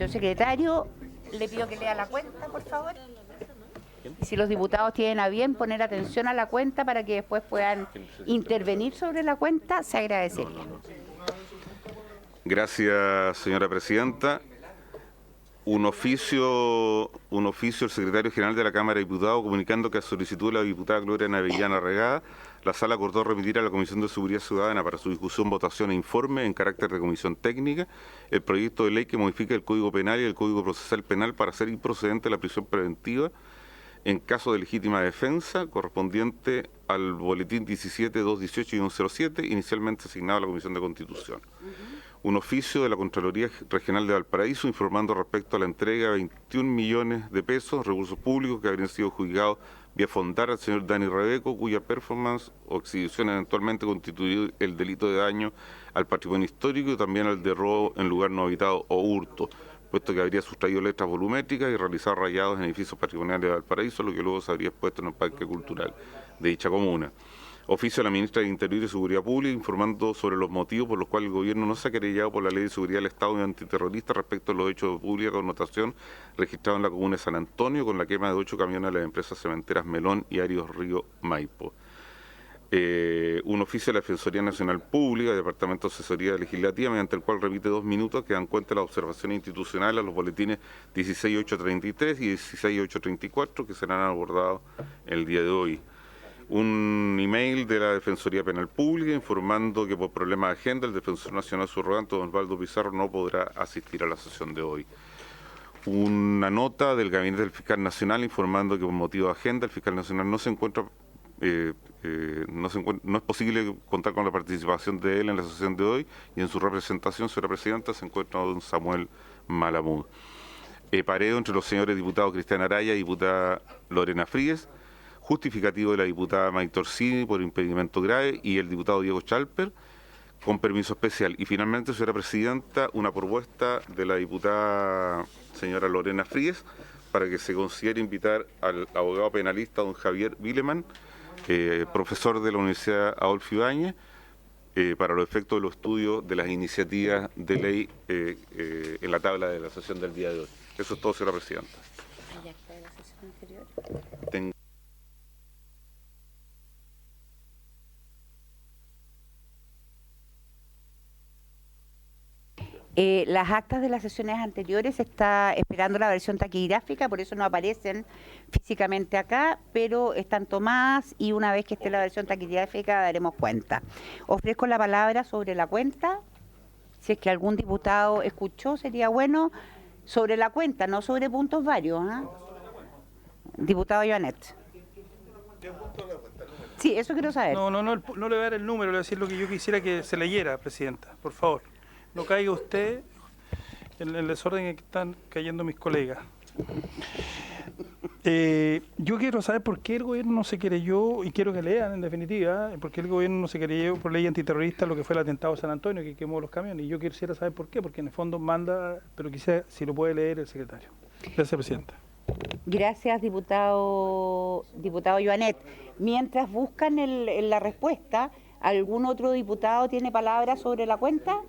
Señor secretario, le pido que lea la cuenta, por favor. Y si los diputados tienen a bien poner atención a la cuenta para que después puedan intervenir sobre la cuenta, se agradecería. Gracias, señora presidenta. Un oficio del secretario general de la Cámara de Diputados comunicando que a solicitud de la diputada Gloria Navellana Regada, la sala acordó remitir a la Comisión de Seguridad Ciudadana para su discusión, votación e informe en carácter de comisión técnica el proyecto de ley que modifica el Código Penal y el Código Procesal Penal para hacer improcedente la prisión preventiva en caso de legítima defensa correspondiente al boletín 17, 218 y 107, inicialmente asignado a la Comisión de Constitución. Un oficio de la Contraloría Regional de Valparaíso informando respecto a la entrega de 21 millones de pesos, recursos públicos que habrían sido adjudicados vía Fondar al señor Dani Rebeco, cuya performance o exhibición eventualmente constituyó el delito de daño al patrimonio histórico y también al de robo en lugar no habitado o hurto, puesto que habría sustraído letras volumétricas y realizado rayados en edificios patrimoniales de Valparaíso, lo que luego se habría expuesto en el parque cultural de dicha comuna. Oficio de la ministra de Interior y Seguridad Pública informando sobre los motivos por los cuales el gobierno no se ha querellado por la Ley de Seguridad del Estado y Antiterrorista respecto a los hechos de pública connotación registrados en la comuna de San Antonio con la quema de 8 camiones de las empresas cementeras Melón y Arios Río Maipo. Un oficio de la Defensoría Nacional Pública, Departamento de Asesoría Legislativa, mediante el cual remite 2 minutos que dan cuenta de las observaciones institucionales a los boletines 16.833 y 16.834 que serán abordados el día de hoy. Un email de la Defensoría Penal Pública informando que por problemas de agenda el Defensor Nacional subrogante don Osvaldo Pizarro no podrá asistir a la sesión de hoy. Una nota del Gabinete del Fiscal Nacional informando que por motivo de agenda el Fiscal Nacional no es posible contar con la participación de él en la sesión de hoy y en su representación, señora presidenta, se encuentra don Samuel Malamud. Pareo entre los señores diputados Cristian Araya y diputada Lorena Fríes, justificativo de la diputada Maite Orsini por impedimento grave y el diputado Diego Chalper con permiso especial. Y finalmente, señora presidenta, una propuesta de la diputada señora Lorena Fríes para que se considere invitar al abogado penalista don Javier Vileman, profesor de la Universidad Adolfo Ibáñez, para los efectos de los estudios de las iniciativas de ley en la tabla de la sesión del día de hoy. Eso es todo, señora presidenta. ¿Hay acta de la sesión anterior? Las actas de las sesiones anteriores está esperando la versión taquigráfica, por eso no aparecen físicamente acá, pero están tomadas y una vez que esté la versión taquigráfica daremos cuenta. Ofrezco la palabra sobre la cuenta. Si es que algún diputado escuchó, sería bueno, sobre la cuenta, no sobre puntos varios. Diputado Joanet. Sí, eso quiero saber. No le voy a dar el número, le voy a decir lo que yo quisiera que se leyera, presidenta, por favor. No caiga usted en el desorden en que están cayendo mis colegas. Yo quiero saber por qué el gobierno no se querelló, y quiero que lean en definitiva, por qué el gobierno no se querelló por ley antiterrorista lo que fue el atentado de San Antonio, que quemó los camiones. Y yo quisiera saber por qué, porque en el fondo manda, pero quizá si lo puede leer el secretario. Gracias, presidenta. Gracias, diputado Joanet. Mientras buscan la respuesta, ¿algún otro diputado tiene palabra sobre la cuenta?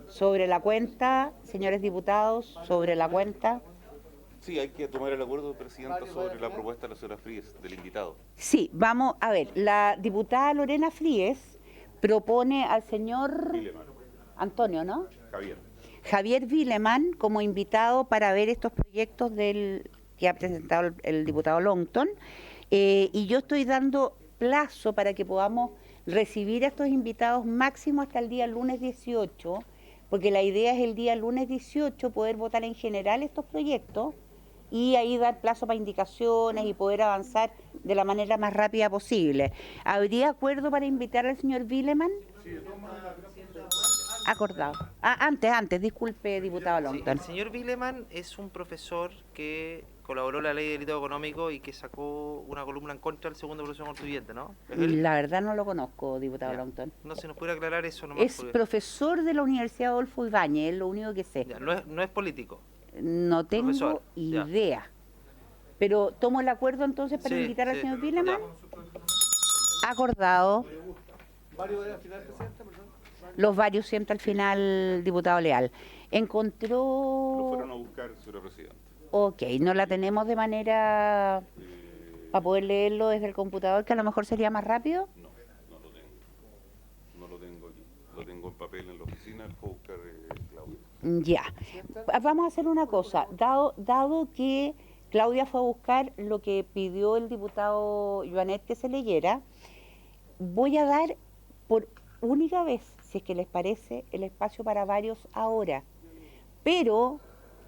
Sobre la cuenta, señores diputados, sobre la cuenta. Sí, hay que tomar el acuerdo, presidenta, sobre la propuesta de la señora Fríes, del invitado. Sí, vamos a ver. La diputada Lorena Fríes propone al señor Antonio, ¿no? Javier Vileman como invitado para ver estos proyectos que ha presentado el diputado Longton. Y yo estoy dando plazo para que podamos recibir a estos invitados máximo hasta el día lunes 18, porque la idea es el día lunes 18 poder votar en general estos proyectos y ahí dar plazo para indicaciones y poder avanzar de la manera más rápida posible. ¿Habría acuerdo para invitar al señor Vileman? Sí, acordado. Antes, disculpe, diputado Longton. Sí, el señor Vileman es un profesor que colaboró en la ley de delito económico y que sacó una columna en contra del segundo proceso constituyente, ¿no? La verdad no lo conozco, diputado Longton. No se nos puede aclarar eso nomás. Es profesor de la Universidad Adolfo Ibáñez, es lo único que sé. Ya, no es político. No tengo Profesor, idea. Ya. Pero tomo el acuerdo entonces para invitar al señor Vileman. Acordado. ¿Varios al final, presidenta? Los varios siempre al final, diputado Leal. Lo encontró... fueron a buscar, señora presidenta. Ok, no la tenemos de manera para poder leerlo desde el computador, que a lo mejor sería más rápido. No, no lo tengo. No lo tengo aquí. Lo tengo en papel en la oficina, lo puedo buscar Claudia. Ya. Vamos a hacer una cosa. Dado que Claudia fue a buscar lo que pidió el diputado Joanet que se leyera, voy a dar por única vez, si es que les parece, el espacio para varios ahora. Pero,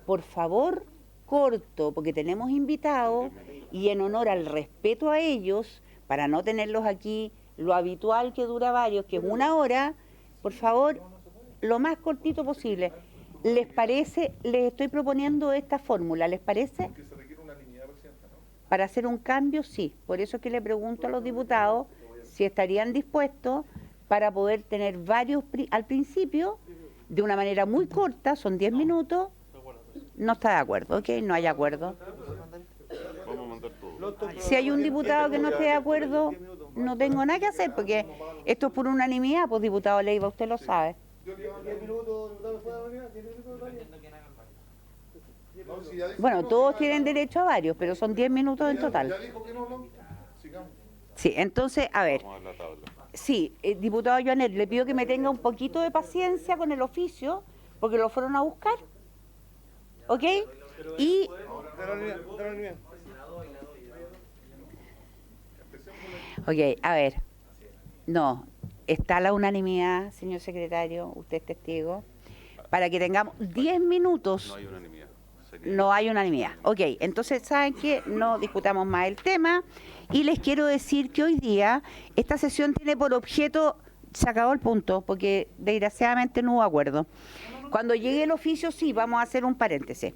por favor, corto, porque tenemos invitados y en honor al respeto a ellos, para no tenerlos aquí lo habitual que dura varios, que es 1 hora, por favor, lo más cortito posible. ¿Les parece? Les estoy proponiendo esta fórmula, ¿les parece? Que se requiere unanimidad, presidenta, ¿no? Para hacer un cambio, sí. Por eso es que le pregunto a los diputados si estarían dispuestos para poder tener varios al principio, de una manera muy corta, son 10 minutos. No está de acuerdo, ¿ok? No hay acuerdo. Vamos a mandar todo. Si hay un diputado que no esté de acuerdo, no tengo nada que hacer, porque esto es por unanimidad, pues diputado Leiva, usted lo sabe. 10 minutos, Bueno, todos tienen derecho a varios, pero son 10 minutos en total. Ya dijo que no, sigamos. Sí, entonces, a ver. Vamos a la tabla. Sí, diputado Joanet, le pido que me tenga un poquito de paciencia con el oficio, porque lo fueron a buscar. ¿Ok? Y... Ok, a ver. No, está la unanimidad, señor secretario, usted es testigo, para que tengamos 10 minutos. No hay unanimidad. No hay unanimidad. Ok, entonces, ¿saben qué? No discutamos más el tema. Y les quiero decir que hoy día esta sesión tiene por objeto, se acabó el punto, porque desgraciadamente no hubo acuerdo. Cuando llegue el oficio, sí, vamos a hacer un paréntesis.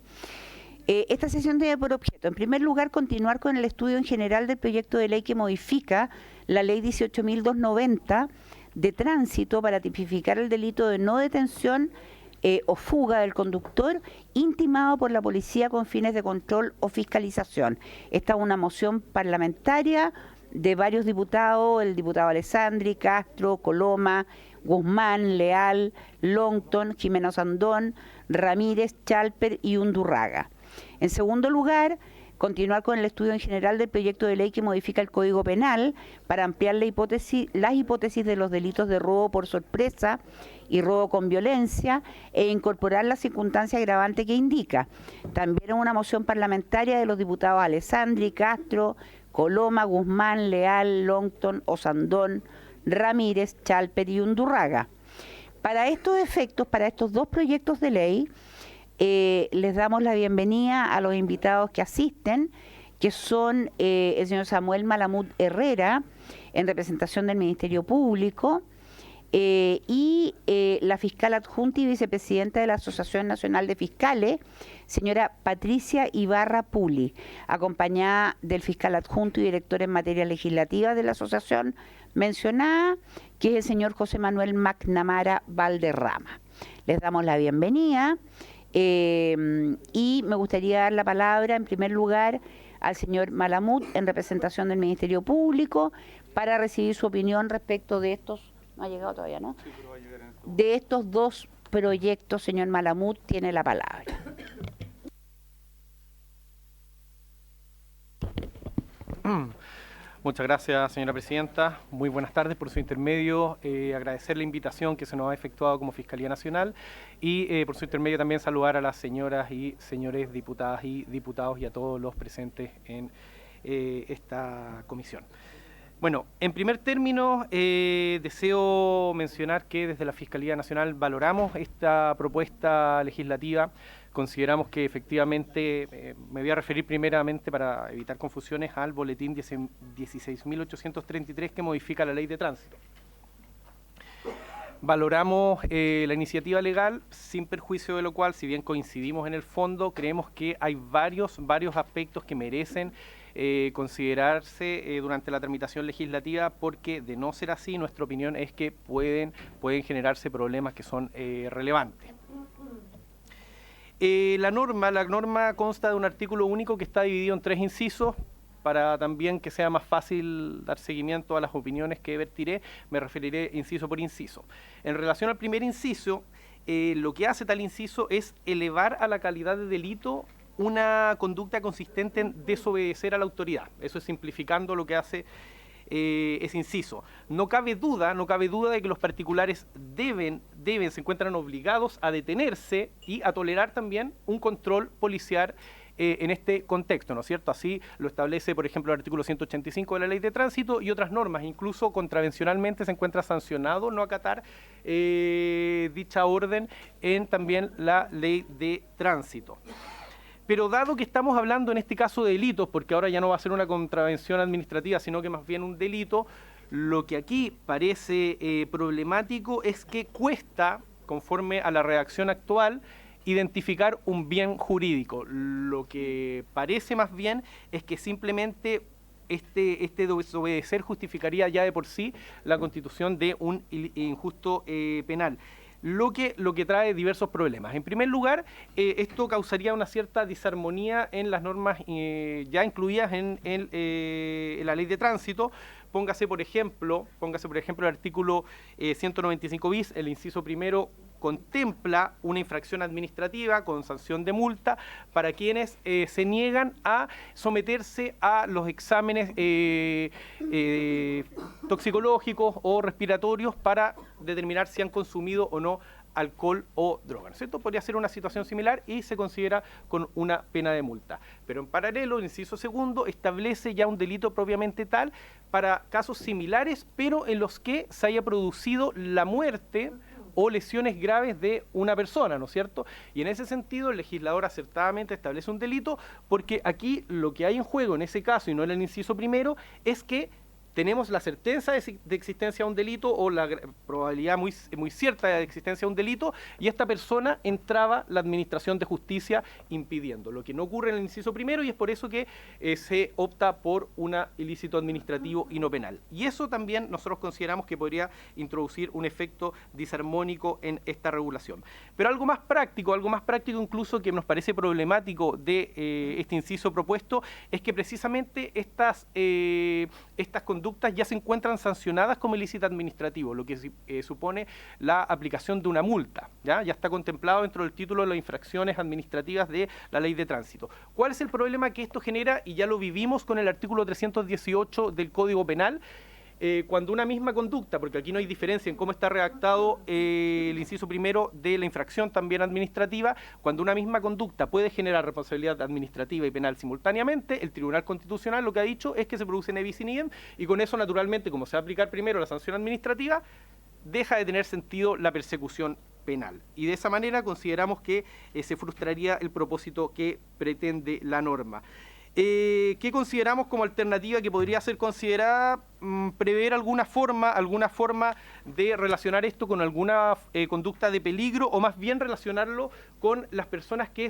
Esta sesión tiene por objeto, en primer lugar, continuar con el estudio en general del proyecto de ley que modifica la ley 18.290 de tránsito para tipificar el delito de no detención o fuga del conductor intimado por la policía con fines de control o fiscalización. Esta es una moción parlamentaria de varios diputados, el diputado Alessandri, Castro, Coloma, Guzmán, Leal, Longton, Jimeno Sandón, Ramírez, Chalper y Undurraga. En segundo lugar, continuar con el estudio en general del proyecto de ley que modifica el Código Penal para ampliar las hipótesis de los delitos de robo por sorpresa y robo con violencia e incorporar la circunstancia agravante que indica. También una moción parlamentaria de los diputados Alessandri, Castro, Coloma, Guzmán, Leal, Longton, Osandón, Ramírez, Chalper y Undurraga. Para estos efectos, para estos dos proyectos de ley, les damos la bienvenida a los invitados que asisten, que son el señor Samuel Malamud Herrera, en representación del Ministerio Público, y la fiscal adjunta y vicepresidenta de la Asociación Nacional de Fiscales, señora Patricia Ibarra Puli, acompañada del fiscal adjunto y director en materia legislativa de la asociación mencionada, que es el señor José Manuel McNamara Valderrama. Les damos la bienvenida. Y me gustaría dar la palabra en primer lugar al señor Malamud en representación del Ministerio Público para recibir su opinión respecto de estos, no ha llegado todavía, ¿no? Sí, pero va a llegar en este De estos dos proyectos. Señor Malamud, tiene la palabra. Muchas gracias, señora presidenta. Muy buenas tardes. Por su intermedio, agradecer la invitación que se nos ha efectuado como Fiscalía Nacional y por su intermedio también saludar a las señoras y señores diputadas y diputados y a todos los presentes en esta comisión. Bueno, en primer término, deseo mencionar que desde la Fiscalía Nacional valoramos esta propuesta legislativa. Consideramos que efectivamente, me voy a referir primeramente para evitar confusiones al boletín 16.833 que modifica la ley de tránsito. Valoramos la iniciativa legal sin perjuicio de lo cual, si bien coincidimos en el fondo, creemos que hay varios aspectos que merecen considerarse durante la tramitación legislativa, porque de no ser así, nuestra opinión es que pueden generarse problemas que son relevantes. La norma consta de un artículo único que está dividido en 3 incisos. Para también que sea más fácil dar seguimiento a las opiniones que vertiré, me referiré inciso por inciso. En relación al primer inciso, lo que hace tal inciso es elevar a la calidad de delito una conducta consistente en desobedecer a la autoridad. Eso es simplificando lo que hace ese inciso. No cabe duda de que los particulares se encuentran obligados a detenerse y a tolerar también un control policial en este contexto, ¿no es cierto? Así lo establece, por ejemplo, el artículo 185 de la Ley de Tránsito y otras normas. Incluso contravencionalmente se encuentra sancionado no acatar dicha orden en también la Ley de Tránsito. Pero dado que estamos hablando en este caso de delitos, porque ahora ya no va a ser una contravención administrativa, sino que más bien un delito, lo que aquí parece problemático es que cuesta, conforme a la redacción actual, identificar un bien jurídico. Lo que parece más bien es que simplemente este desobedecer justificaría ya de por sí la constitución de un injusto penal. Lo que trae diversos problemas. En primer lugar, esto causaría una cierta disarmonía en las normas ya incluidas en la Ley de Tránsito. Póngase por ejemplo el artículo 195 bis, el inciso primero contempla una infracción administrativa con sanción de multa para quienes se niegan a someterse a los exámenes toxicológicos o respiratorios para determinar si han consumido o no alcohol o droga, ¿no es cierto? Podría ser una situación similar y se considera con una pena de multa. Pero en paralelo, el inciso segundo establece ya un delito propiamente tal para casos similares, pero en los que se haya producido la muerte o lesiones graves de una persona, ¿no es cierto? Y en ese sentido el legislador acertadamente establece un delito porque aquí lo que hay en juego en ese caso, y no en el inciso primero, es que tenemos la certeza de existencia de un delito o la probabilidad muy cierta de existencia de un delito y esta persona entraba la administración de justicia impidiendo, lo que no ocurre en el inciso primero y es por eso que se opta por un ilícito administrativo y no penal. Y eso también nosotros consideramos que podría introducir un efecto disarmónico en esta regulación. Pero algo más práctico incluso que nos parece problemático de este inciso propuesto es que precisamente estas conductas ya se encuentran sancionadas como ilícito administrativo, lo que supone la aplicación de una multa. Ya está contemplado dentro del título de las infracciones administrativas de la Ley de Tránsito. ¿Cuál es el problema que esto genera? Y ya lo vivimos con el artículo 318 del Código Penal, cuando una misma conducta, porque aquí no hay diferencia en cómo está redactado el inciso primero de la infracción también administrativa, cuando una misma conducta puede generar responsabilidad administrativa y penal simultáneamente, el Tribunal Constitucional lo que ha dicho es que se produce ne bis in idem y con eso naturalmente, como se va a aplicar primero la sanción administrativa, deja de tener sentido la persecución penal. Y de esa manera consideramos que se frustraría el propósito que pretende la norma. ¿Qué consideramos como alternativa que podría ser considerada? Prever alguna forma de relacionar esto con alguna conducta de peligro o más bien relacionarlo con las personas que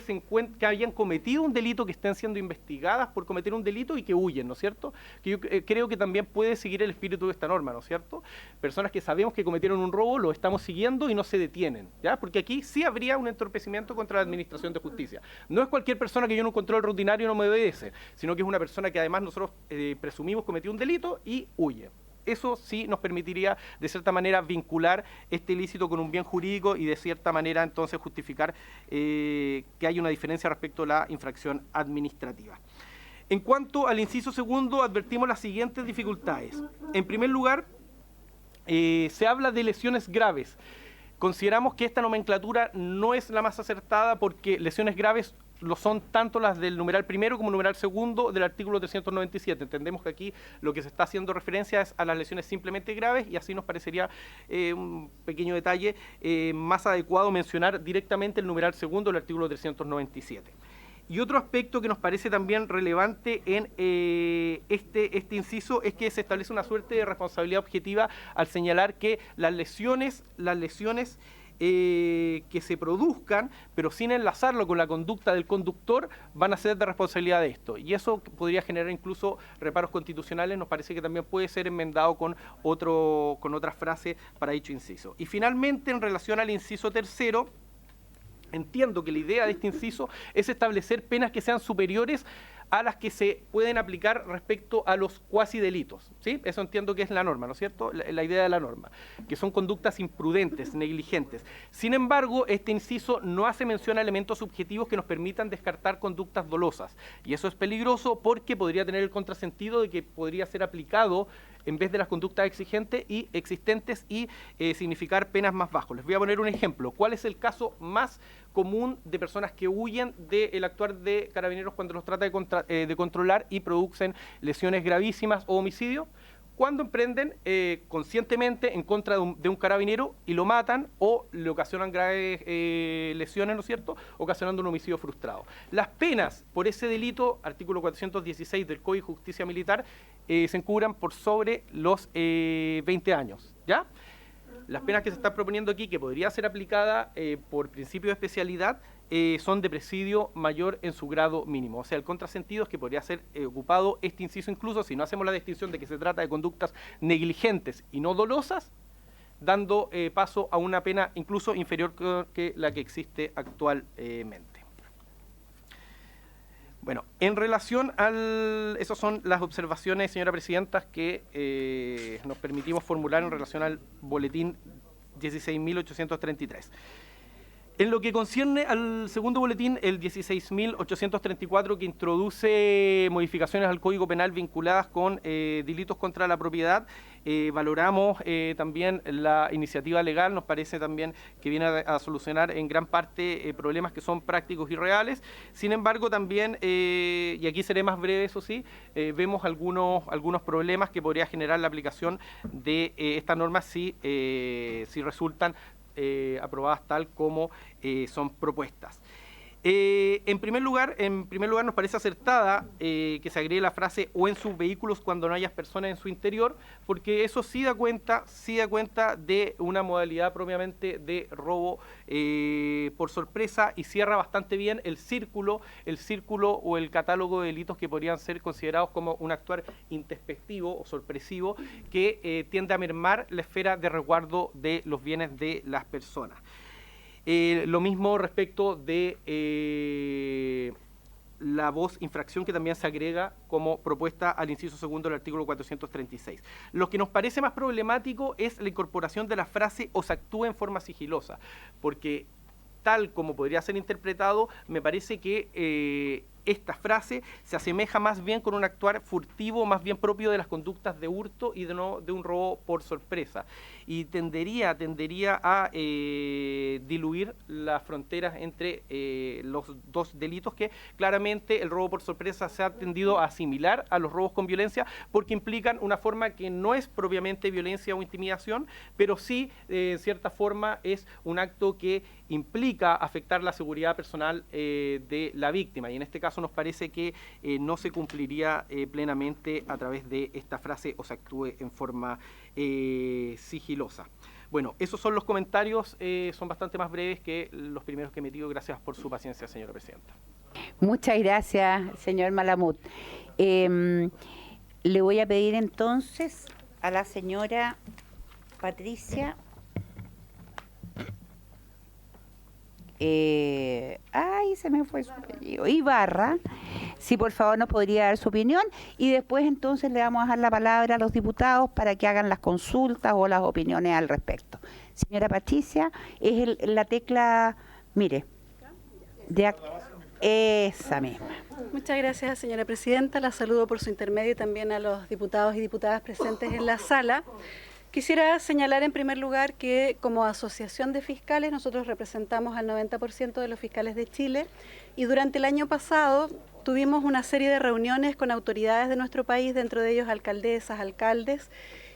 hayan cometido un delito, que estén siendo investigadas por cometer un delito y que huyen, ¿no es cierto? Que yo creo que también puede seguir el espíritu de esta norma, ¿no es cierto? Personas que sabemos que cometieron un robo, lo estamos siguiendo y no se detienen, ¿ya? Porque aquí sí habría un entorpecimiento contra la administración de justicia. No es cualquier persona que yo en un control rutinario no me obedece, sino que es una persona que además nosotros presumimos cometió un delito y huye. Eso sí nos permitiría de cierta manera vincular este ilícito con un bien jurídico y de cierta manera entonces justificar que hay una diferencia respecto a la infracción administrativa. En cuanto al inciso segundo, advertimos las siguientes dificultades. En primer lugar, se habla de lesiones graves. Consideramos que esta nomenclatura no es la más acertada porque lesiones graves lo son tanto las del numeral primero como el numeral segundo del artículo 397. Entendemos que aquí lo que se está haciendo referencia es a las lesiones simplemente graves y así nos parecería un pequeño detalle más adecuado mencionar directamente el numeral segundo del artículo 397. Y otro aspecto que nos parece también relevante en este inciso es que se establece una suerte de responsabilidad objetiva al señalar que las lesiones que se produzcan, pero sin enlazarlo con la conducta del conductor, van a ser de responsabilidad de esto. Y eso podría generar incluso reparos constitucionales, nos parece que también puede ser enmendado con otra frase para dicho inciso. Y finalmente, en relación al inciso tercero, entiendo que la idea de este inciso es establecer penas que sean superiores a las que se pueden aplicar respecto a los cuasi delitos, ¿sí? Eso entiendo que es la norma, ¿no es cierto? La idea de la norma, que son conductas imprudentes, negligentes. Sin embargo, este inciso no hace mención a elementos subjetivos que nos permitan descartar conductas dolosas. Y eso es peligroso porque podría tener el contrasentido de que podría ser aplicado en vez de las conductas exigentes y existentes y significar penas más bajas. Les voy a poner un ejemplo. ¿Cuál es el caso más común de personas que huyen del actuar de carabineros cuando los trata de controlar y producen lesiones gravísimas o homicidio? Cuando emprenden conscientemente en contra de un carabinero y lo matan o le ocasionan graves lesiones, ¿no es cierto?, ocasionando un homicidio frustrado. Las penas por ese delito, artículo 416 del Código de Justicia Militar, se encubran por sobre los 20 años, ¿ya? Las penas que se están proponiendo aquí, que podría ser aplicada por principio de especialidad, son de presidio mayor en su grado mínimo. O sea, el contrasentido es que podría ser ocupado este inciso incluso si no hacemos la distinción de que se trata de conductas negligentes y no dolosas, dando paso a una pena incluso inferior que la que existe actualmente. Bueno, en relación esas son las observaciones, señora presidenta, que nos permitimos formular en relación al boletín 16.833. En lo que concierne al segundo boletín, el 16.834, que introduce modificaciones al Código Penal vinculadas con delitos contra la propiedad, valoramos también la iniciativa legal. Nos parece también que viene a solucionar en gran parte problemas que son prácticos y reales. Sin embargo, también, y aquí seré más breve, eso sí, vemos algunos problemas que podría generar la aplicación de estas normas si resultan aprobadas tal como son propuestas. En primer lugar nos parece acertada que se agregue la frase "o en sus vehículos cuando no haya personas en su interior", porque eso sí da cuenta de una modalidad propiamente de robo por sorpresa y cierra bastante bien el círculo o el catálogo de delitos que podrían ser considerados como un actuar introspectivo o sorpresivo que tiende a mermar la esfera de resguardo de los bienes de las personas. Lo mismo respecto de la voz infracción, que también se agrega como propuesta al inciso segundo del artículo 436. Lo que nos parece más problemático es la incorporación de la frase "o se actúa en forma sigilosa", porque tal como podría ser interpretado, me parece que esta frase se asemeja más bien con un actuar furtivo, más bien propio de las conductas de hurto y de un robo por sorpresa. Y tendería a diluir las fronteras entre los dos delitos, que claramente el robo por sorpresa se ha tendido a asimilar a los robos con violencia, porque implican una forma que no es propiamente violencia o intimidación, pero sí, en cierta forma, es un acto que implica afectar la seguridad personal de la víctima, y en este caso nos parece que no se cumpliría plenamente a través de esta frase "o se actúe en forma sigilosa". Bueno, esos son los comentarios, son bastante más breves que los primeros que he metido. Gracias por su paciencia, señora presidenta. Muchas gracias, señor Malamud. Le voy a pedir entonces a la señora Patricia se me fue su apellido, Ibarra, si por favor nos podría dar su opinión, y después entonces le vamos a dar la palabra a los diputados para que hagan las consultas o las opiniones al respecto. Señora Patricia, es la tecla, mire, esa misma. Muchas gracias, señora presidenta. La saludo por su intermedio y también a los diputados y diputadas presentes en la sala. Quisiera señalar en primer lugar que como asociación de fiscales nosotros representamos al 90% de los fiscales de Chile, y durante el año pasado tuvimos una serie de reuniones con autoridades de nuestro país, dentro de ellos alcaldesas, alcaldes,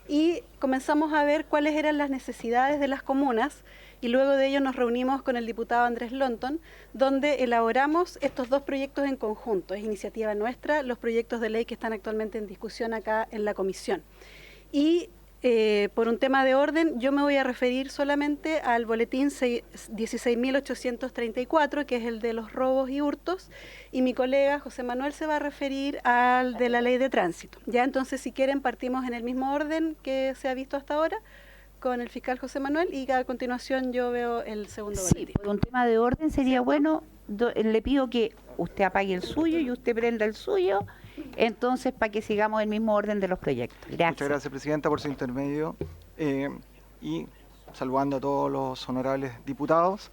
y comenzamos a ver cuáles eran las necesidades de las comunas, y luego de ello nos reunimos con el diputado Andrés Lonton, donde elaboramos estos dos proyectos en conjunto. Es iniciativa nuestra, los proyectos de ley que están actualmente en discusión acá en la comisión. Y por un tema de orden, yo me voy a referir solamente al boletín 16.834, que es el de los robos y hurtos, y mi colega José Manuel se va a referir al de la ley de tránsito. Ya, entonces, si quieren, partimos en el mismo orden que se ha visto hasta ahora, con el fiscal José Manuel, y a continuación yo veo el segundo boletín. Sí, por un tema de orden sería bueno le pido que usted apague el suyo y usted prenda el suyo, entonces para que sigamos el mismo orden de los proyectos. Gracias. Muchas gracias, Presidenta, por su intermedio. Y saludando a todos los honorables diputados.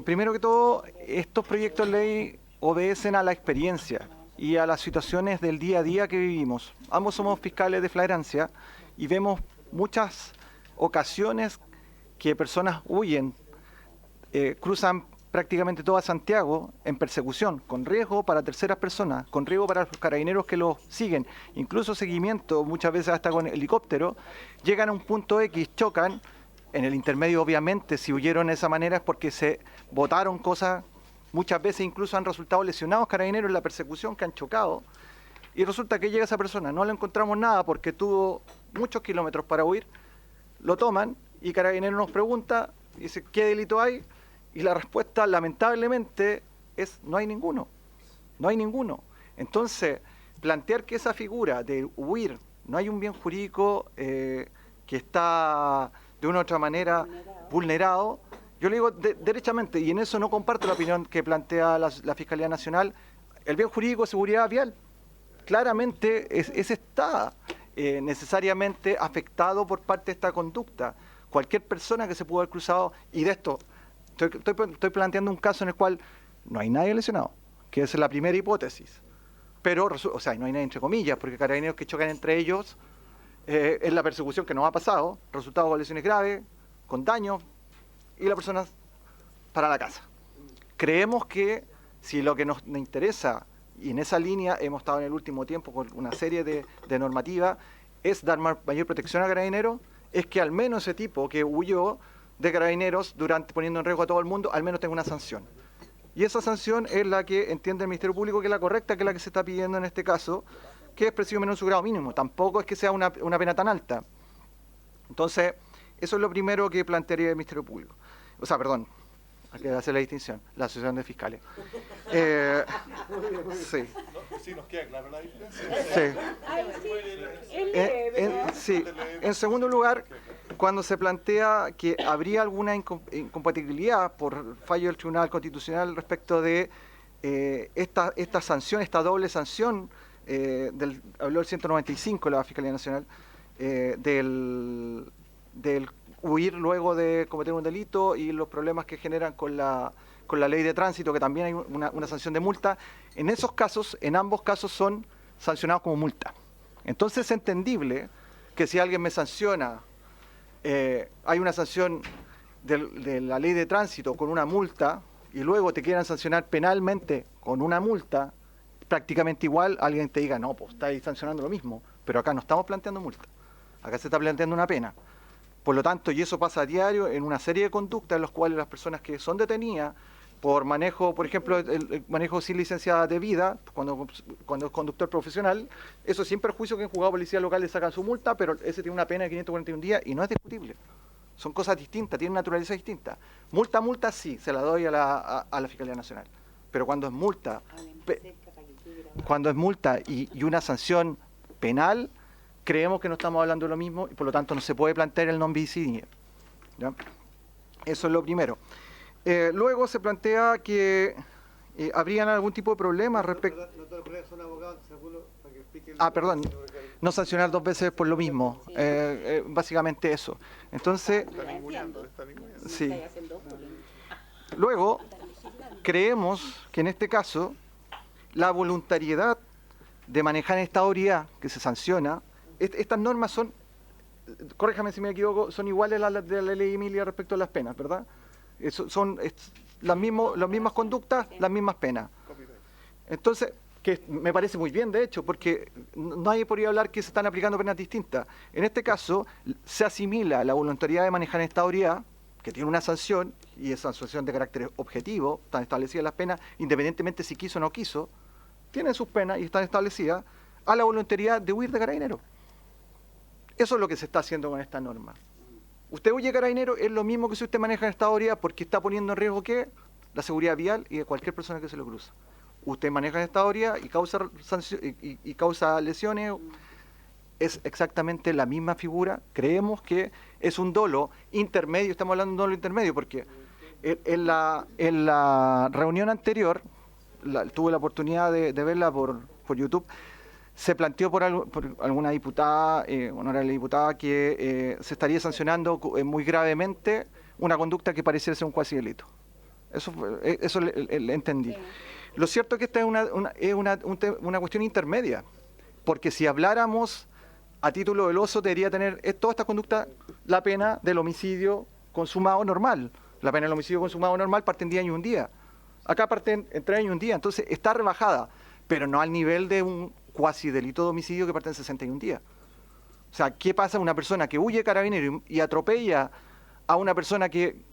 Primero que todo, estos proyectos de ley obedecen a la experiencia y a las situaciones del día a día que vivimos. Ambos somos fiscales de flagrancia y vemos muchas ocasiones que personas huyen, cruzan prácticamente toda Santiago en persecución, con riesgo para terceras personas, con riesgo para los carabineros que los siguen, incluso seguimiento, muchas veces hasta con helicóptero, llegan a un punto X, chocan, en el intermedio obviamente si huyeron de esa manera es porque se botaron cosas, muchas veces incluso han resultado lesionados carabineros en la persecución que han chocado, y resulta que llega esa persona, no le encontramos nada porque tuvo muchos kilómetros para huir, lo toman y Carabineros nos pregunta, dice, ¿qué delito hay? Y la respuesta, lamentablemente, es no hay ninguno. No hay ninguno. Entonces, plantear que esa figura de huir, no hay un bien jurídico que está de una u otra manera vulnerado, yo le digo derechamente, y en eso no comparto la opinión que plantea la Fiscalía Nacional, el bien jurídico de seguridad vial, claramente ese está necesariamente afectado por parte de esta conducta. Cualquier persona que se pudo haber cruzado, y de esto estoy planteando un caso en el cual no hay nadie lesionado, que es la primera hipótesis, pero, o sea, no hay nadie entre comillas, porque carabineros que chocan entre ellos es la persecución que nos ha pasado, resultado con lesiones graves, con daños, y la persona para la casa. Creemos que si lo que nos interesa, y en esa línea hemos estado en el último tiempo con una serie de normativas, es dar mayor protección a carabineros, es que al menos ese tipo que huyó de carabineros poniendo en riesgo a todo el mundo, al menos tenga una sanción. Y esa sanción es la que entiende el Ministerio Público que es la correcta, que es la que se está pidiendo en este caso, que es presidio menor en su grado mínimo. Tampoco es que sea una pena tan alta. Entonces, eso es lo primero que plantearía el Ministerio Público. O sea, perdón, hay que hacer la distinción, la Asociación de Fiscales. Sí. Sí, nos queda clara la diferencia. Sí. En segundo lugar, cuando se plantea que habría alguna incompatibilidad por fallo del Tribunal Constitucional respecto de esta sanción, esta doble sanción, habló el 195 de la Fiscalía Nacional, del huir luego de cometer un delito y los problemas que generan con la ley de tránsito, que también hay una sanción de multa. En esos casos, en ambos casos son sancionados como multa. Entonces es entendible que si alguien me sanciona, hay una sanción de la ley de tránsito con una multa y luego te quieran sancionar penalmente con una multa, prácticamente igual, alguien te diga, no, pues estáis sancionando lo mismo, pero acá no estamos planteando multa, acá se está planteando una pena. Por lo tanto, y eso pasa a diario en una serie de conductas en las cuales las personas que son detenidas por manejo, por ejemplo, el manejo sin licencia de vida, cuando es conductor profesional, eso sin perjuicio que en juzgado de policía local le sacan su multa, pero ese tiene una pena de 541 días y no es discutible. Son cosas distintas, tienen naturaleza distinta. Multa sí, se la doy a la Fiscalía Nacional. Pero cuando es multa, y una sanción penal, creemos que no estamos hablando de lo mismo y por lo tanto no se puede plantear el non bis in idem. ¿Ya? Eso es lo primero. Luego se plantea que habrían algún tipo de problemas respecto... perdón, no sancionar dos veces por lo mismo. Básicamente eso. Entonces, sí. Luego, creemos que en este caso, la voluntariedad de manejar en estado de ebriedad, que se sanciona, estas normas son, corréjame si me equivoco, son iguales a las de la ley Emilia respecto a las penas, ¿verdad? Son las mismas conductas, las mismas penas. Entonces, que me parece muy bien, de hecho, porque nadie podría hablar que se están aplicando penas distintas. En este caso, se asimila la voluntariedad de manejar en estado de ebriedad, que tiene una sanción, y esa sanción de carácter objetivo, están establecidas las penas, independientemente si quiso o no quiso, tienen sus penas y están establecidas, a la voluntariedad de huir de Carabineros. Eso es lo que se está haciendo con esta norma. Usted huye de Carabineros, es lo mismo que si usted maneja en estado de ebriedad, porque está poniendo en riesgo ¿qué? La seguridad vial y de cualquier persona que se lo cruza. Usted maneja en estado de ebriedad y causa lesiones, es exactamente la misma figura. Creemos que es un dolo intermedio, estamos hablando de un dolo intermedio, porque En la reunión anterior, tuve la oportunidad de verla por YouTube, se planteó por alguna diputada, honorable diputada, que se estaría sancionando muy gravemente una conducta que pareciera ser un cuasi delito. Eso le entendí. Lo cierto es que esta es una cuestión intermedia, porque si habláramos a título doloso, debería tener toda esta conducta la pena del homicidio consumado normal. La pena del homicidio consumado normal parte en 10 años y un día. Acá parte en 3 años y un día. Entonces está rebajada, pero no al nivel de un cuasi delito de homicidio que parte en 61 días. O sea, ¿qué pasa una persona que huye de carabinero y atropella a una persona que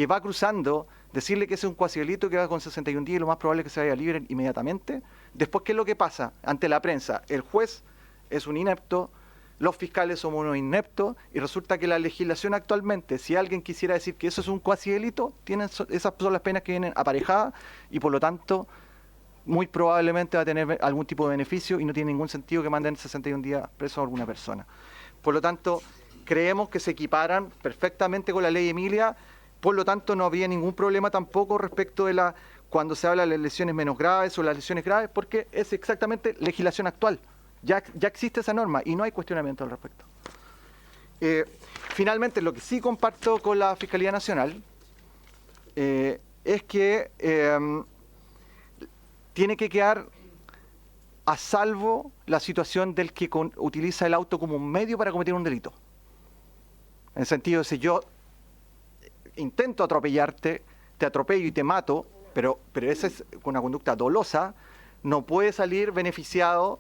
va cruzando? Decirle que ese es un cuasi delito que va con 61 días y lo más probable es que se vaya libre inmediatamente. Después, ¿qué es lo que pasa? Ante la prensa, el juez es un inepto, los fiscales somos unos ineptos, y resulta que la legislación actualmente, si alguien quisiera decir que eso es un cuasi delito, esas son las penas que vienen aparejadas, y por lo tanto, muy probablemente va a tener algún tipo de beneficio, y no tiene ningún sentido que manden 61 días preso a alguna persona. Por lo tanto, creemos que se equiparan perfectamente con la ley Emilia. Por lo tanto, no había ningún problema tampoco respecto de cuando se habla de las lesiones menos graves o las lesiones graves, porque es exactamente legislación actual. Ya existe esa norma y no hay cuestionamiento al respecto. Finalmente, lo que sí comparto con la Fiscalía Nacional es que tiene que quedar a salvo la situación del que utiliza el auto como un medio para cometer un delito. En el sentido de si yo intento atropellarte, te atropello y te mato, pero esa es una conducta dolosa, no puede salir beneficiado,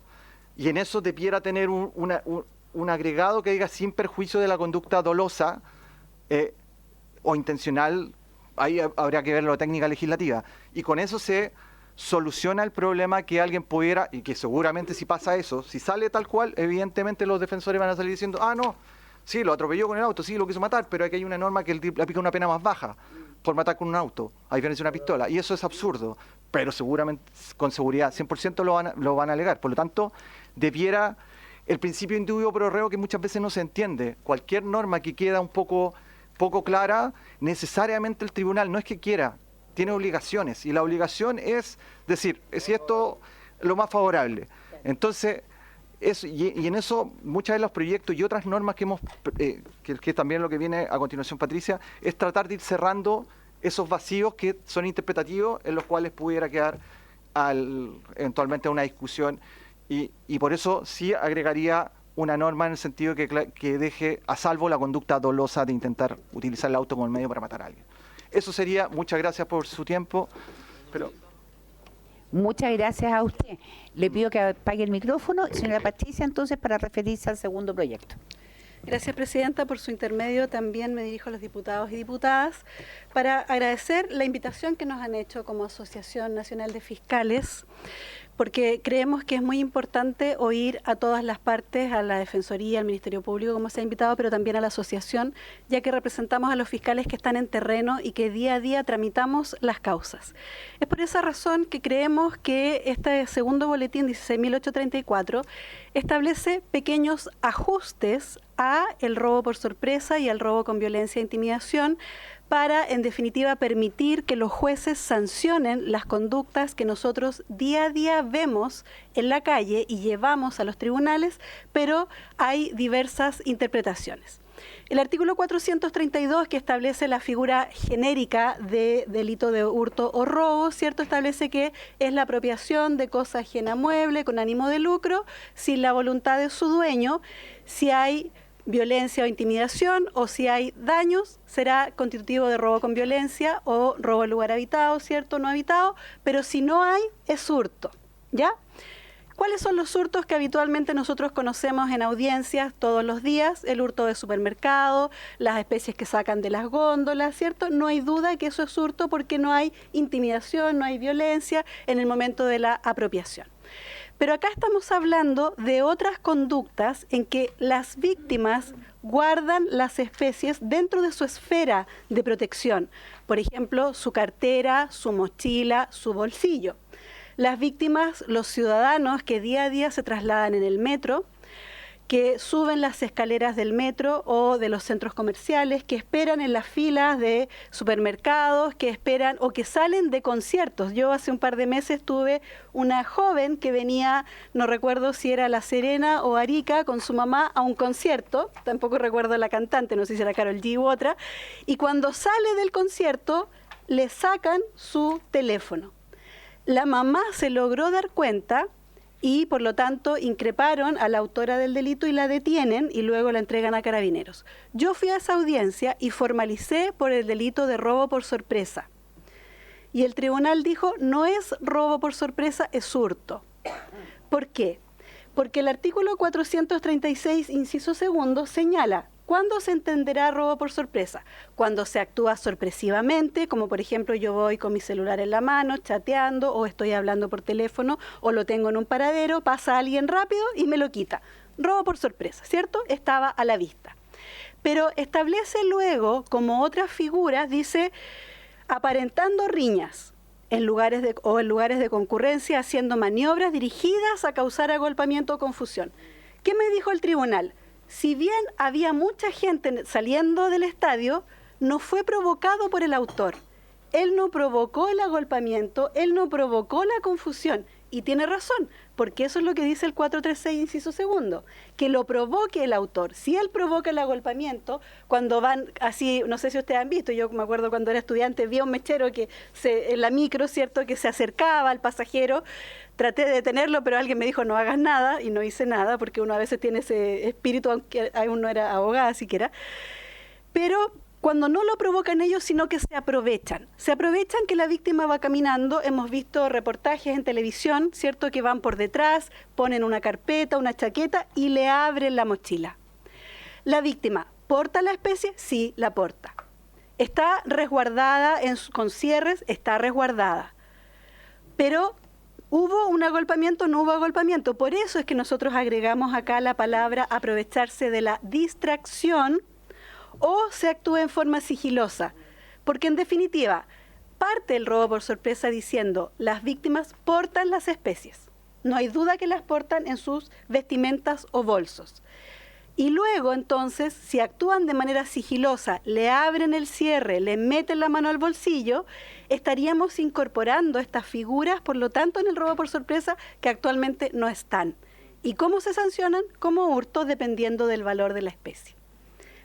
y en eso debiera tener un agregado que diga sin perjuicio de la conducta dolosa o intencional. Ahí habría que ver la técnica legislativa. Y con eso se soluciona el problema que alguien pudiera, y que seguramente si pasa eso, si sale tal cual, evidentemente los defensores van a salir diciendo, no, sí, lo atropelló con el auto, sí, lo quiso matar, pero aquí hay una norma que le aplica una pena más baja por matar con un auto, a diferencia de una pistola, y eso es absurdo, pero seguramente, con seguridad, 100% lo van a alegar. Por lo tanto, debiera el principio indubio pro reo, que muchas veces no se entiende. Cualquier norma que queda un poco clara, necesariamente el tribunal no es que quiera, tiene obligaciones, y la obligación es decir, si esto es lo más favorable. Entonces, y en eso muchos de los proyectos y otras normas que que también lo que viene a continuación, Patricia, es tratar de ir cerrando esos vacíos que son interpretativos, en los cuales pudiera quedar eventualmente una discusión, y por eso sí agregaría una norma en el sentido que deje a salvo la conducta dolosa de intentar utilizar el auto como el medio para matar a alguien. Eso sería. Muchas gracias por su tiempo. Muchas gracias a usted. Le pido que apague el micrófono, señora Patricia, entonces, para referirse al segundo proyecto. Gracias, Presidenta. Por su intermedio también me dirijo a los diputados y diputadas para agradecer la invitación que nos han hecho como Asociación Nacional de Fiscales, porque creemos que es muy importante oír a todas las partes, a la Defensoría, al Ministerio Público, como se ha invitado, pero también a la asociación, ya que representamos a los fiscales que están en terreno y que día a día tramitamos las causas. Es por esa razón que creemos que este segundo boletín 16.834 establece pequeños ajustes a el robo por sorpresa y al robo con violencia e intimidación, para, en definitiva, permitir que los jueces sancionen las conductas que nosotros día a día vemos en la calle y llevamos a los tribunales, pero hay diversas interpretaciones. El artículo 432, que establece la figura genérica de delito de hurto o robo, ¿cierto? Establece que es la apropiación de cosa ajena a mueble con ánimo de lucro, sin la voluntad de su dueño. Si hay violencia o intimidación, o si hay daños, será constitutivo de robo con violencia o robo en lugar habitado, ¿cierto? No habitado, pero si no hay, es hurto, ¿ya? ¿Cuáles son los hurtos que habitualmente nosotros conocemos en audiencias todos los días? El hurto de supermercado, las especies que sacan de las góndolas, ¿cierto? No hay duda que eso es hurto porque no hay intimidación, no hay violencia en el momento de la apropiación. Pero acá estamos hablando de otras conductas en que las víctimas guardan las especies dentro de su esfera de protección. Por ejemplo, su cartera, su mochila, su bolsillo. Las víctimas, los ciudadanos que día a día se trasladan en el metro, que suben las escaleras del metro o de los centros comerciales, que esperan en las filas de supermercados, que esperan o que salen de conciertos. Yo hace un par de meses tuve una joven que venía, no recuerdo si era La Serena o Arica, con su mamá a un concierto, tampoco recuerdo la cantante, no sé si era Karol G u otra, y cuando sale del concierto le sacan su teléfono. La mamá se logró dar cuenta y por lo tanto increparon a la autora del delito y la detienen y luego la entregan a Carabineros. Yo fui a esa audiencia y formalicé por el delito de robo por sorpresa. Y el tribunal dijo, no es robo por sorpresa, es hurto. ¿Por qué? Porque el artículo 436, inciso segundo, señala, ¿cuándo se entenderá robo por sorpresa? Cuando se actúa sorpresivamente, como por ejemplo yo voy con mi celular en la mano, chateando, o estoy hablando por teléfono, o lo tengo en un paradero, pasa alguien rápido y me lo quita. Robo por sorpresa, ¿cierto? Estaba a la vista. Pero establece luego, como otras figuras, dice, aparentando riñas en lugares de concurrencia, haciendo maniobras dirigidas a causar agolpamiento o confusión. ¿Qué me dijo el tribunal? Si bien había mucha gente saliendo del estadio, no fue provocado por el autor. Él no provocó el agolpamiento, él no provocó la confusión. Y tiene razón, porque eso es lo que dice el 436, inciso segundo, que lo provoque el autor. Si él provoca el agolpamiento, cuando van así, no sé si ustedes han visto, yo me acuerdo cuando era estudiante, vi a un mechero que en la micro, ¿cierto?, que se acercaba al pasajero. Traté de detenerlo, pero alguien me dijo no hagas nada, y no hice nada, porque uno a veces tiene ese espíritu, aunque aún no era abogada siquiera. Pero cuando no lo provocan ellos, sino que se aprovechan que la víctima va caminando. Hemos visto reportajes en televisión, ¿cierto?, que van por detrás, ponen una carpeta, una chaqueta y le abren la mochila. La víctima, ¿porta la especie? Sí, la porta. ¿Está resguardada con cierres? Está resguardada. Pero ¿hubo un agolpamiento? No hubo agolpamiento. Por eso es que nosotros agregamos acá la palabra aprovecharse de la distracción o se actúa en forma sigilosa. Porque en definitiva, parte el robo por sorpresa diciendo las víctimas portan las especies. No hay duda que las portan en sus vestimentas o bolsos. Y luego, entonces, si actúan de manera sigilosa, le abren el cierre, le meten la mano al bolsillo, estaríamos incorporando estas figuras, por lo tanto, en el robo por sorpresa, que actualmente no están. ¿Y cómo se sancionan? Como hurto, dependiendo del valor de la especie.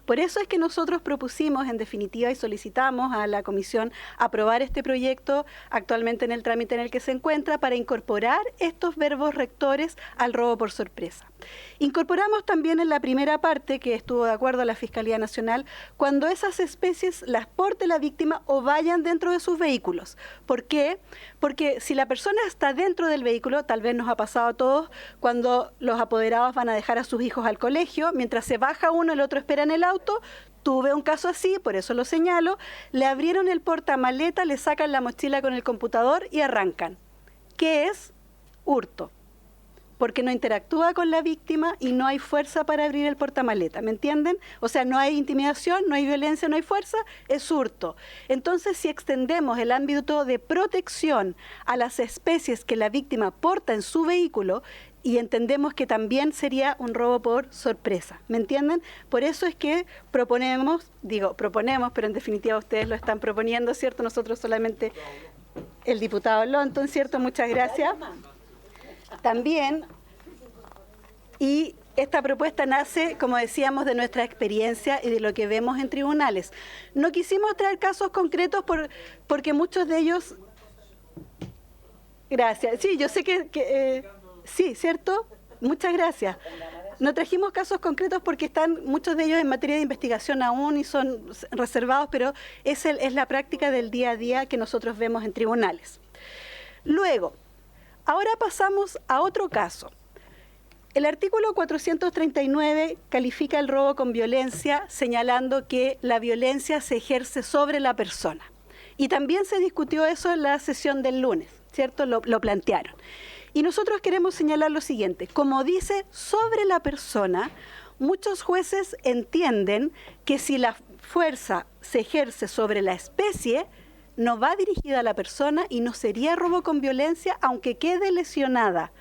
Por eso es que nosotros propusimos, en definitiva, y solicitamos a la Comisión aprobar este proyecto actualmente en el trámite en el que se encuentra para incorporar estos verbos rectores al robo por sorpresa. Incorporamos también en la primera parte, que estuvo de acuerdo a la Fiscalía Nacional, cuando esas especies las porte la víctima o vayan dentro de sus vehículos. ¿Por qué? Porque si la persona está dentro del vehículo, tal vez nos ha pasado a todos, cuando los apoderados van a dejar a sus hijos al colegio, mientras se baja uno, el otro espera en el auto. Tuve un caso así, por eso lo señalo, le abrieron el portamaleta, le sacan la mochila con el computador y arrancan. ¿Qué es? Hurto. Porque no interactúa con la víctima y no hay fuerza para abrir el portamaleta, ¿me entienden? O sea, no hay intimidación, no hay violencia, no hay fuerza, es hurto. Entonces, si extendemos el ámbito de protección a las especies que la víctima porta en su vehículo, y entendemos que también sería un robo por sorpresa, ¿me entienden? Por eso es que proponemos, pero en definitiva ustedes lo están proponiendo, ¿cierto? Nosotros solamente, el diputado Lonton, ¿cierto? Muchas gracias. También, y esta propuesta nace, como decíamos, de nuestra experiencia y de lo que vemos en tribunales. No quisimos traer casos concretos porque muchos de ellos... Gracias. Sí, yo sé que sí, ¿cierto? Muchas gracias. No trajimos casos concretos porque están muchos de ellos en materia de investigación aún y son reservados, pero es la práctica del día a día que nosotros vemos en tribunales. Luego, ahora pasamos a otro caso. El artículo 439 califica el robo con violencia, señalando que la violencia se ejerce sobre la persona. Y también se discutió eso en la sesión del lunes, ¿cierto? Lo plantearon. Y nosotros queremos señalar lo siguiente. Como dice sobre la persona, muchos jueces entienden que si la fuerza se ejerce sobre la especie, no va dirigida a la persona y no sería robo con violencia, aunque quede lesionada.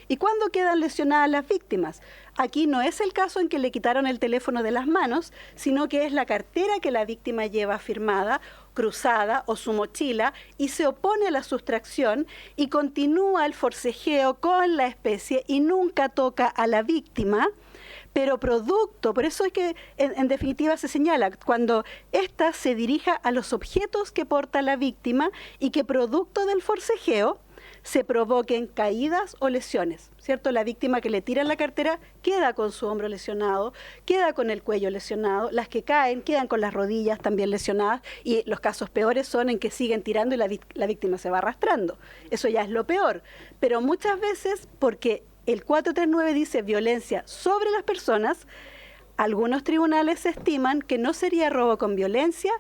¿Y cuándo quedan lesionadas las víctimas? Aquí no es el caso en que le quitaron el teléfono de las manos, sino que es la cartera que la víctima lleva firmada, cruzada o su mochila, y se opone a la sustracción y continúa el forcejeo con la especie y nunca toca a la víctima, pero producto, por eso es que en definitiva se señala, cuando ésta se dirija a los objetos que porta la víctima y que producto del forcejeo se provoquen caídas o lesiones, ¿cierto? La víctima que le tira la cartera queda con su hombro lesionado, queda con el cuello lesionado, las que caen quedan con las rodillas también lesionadas, y los casos peores son en que siguen tirando y la víctima se va arrastrando. Eso ya es lo peor, pero muchas veces porque el 439 dice violencia sobre las personas, algunos tribunales estiman que no sería robo con violencia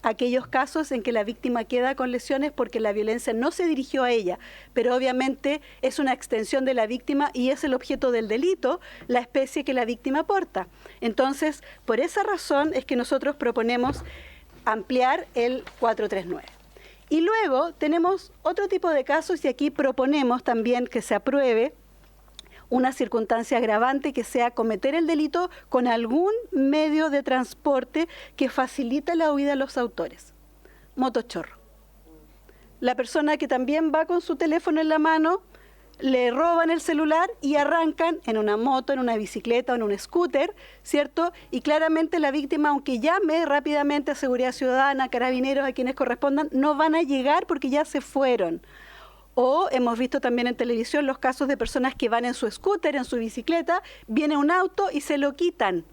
aquellos casos en que la víctima queda con lesiones porque la violencia no se dirigió a ella, pero obviamente es una extensión de la víctima y es el objeto del delito, la especie que la víctima porta. Entonces, por esa razón es que nosotros proponemos ampliar el 439. Y luego tenemos otro tipo de casos y aquí proponemos también que se apruebe una circunstancia agravante que sea cometer el delito con algún medio de transporte que facilite la huida de los autores. Motochorro. La persona que también va con su teléfono en la mano, le roban el celular y arrancan en una moto, en una bicicleta o en un scooter, ¿cierto? Y claramente la víctima, aunque llame rápidamente a Seguridad Ciudadana, Carabineros, a quienes correspondan, no van a llegar porque ya se fueron. O hemos visto también en televisión los casos de personas que van en su scooter, en su bicicleta, viene un auto y se lo quitan.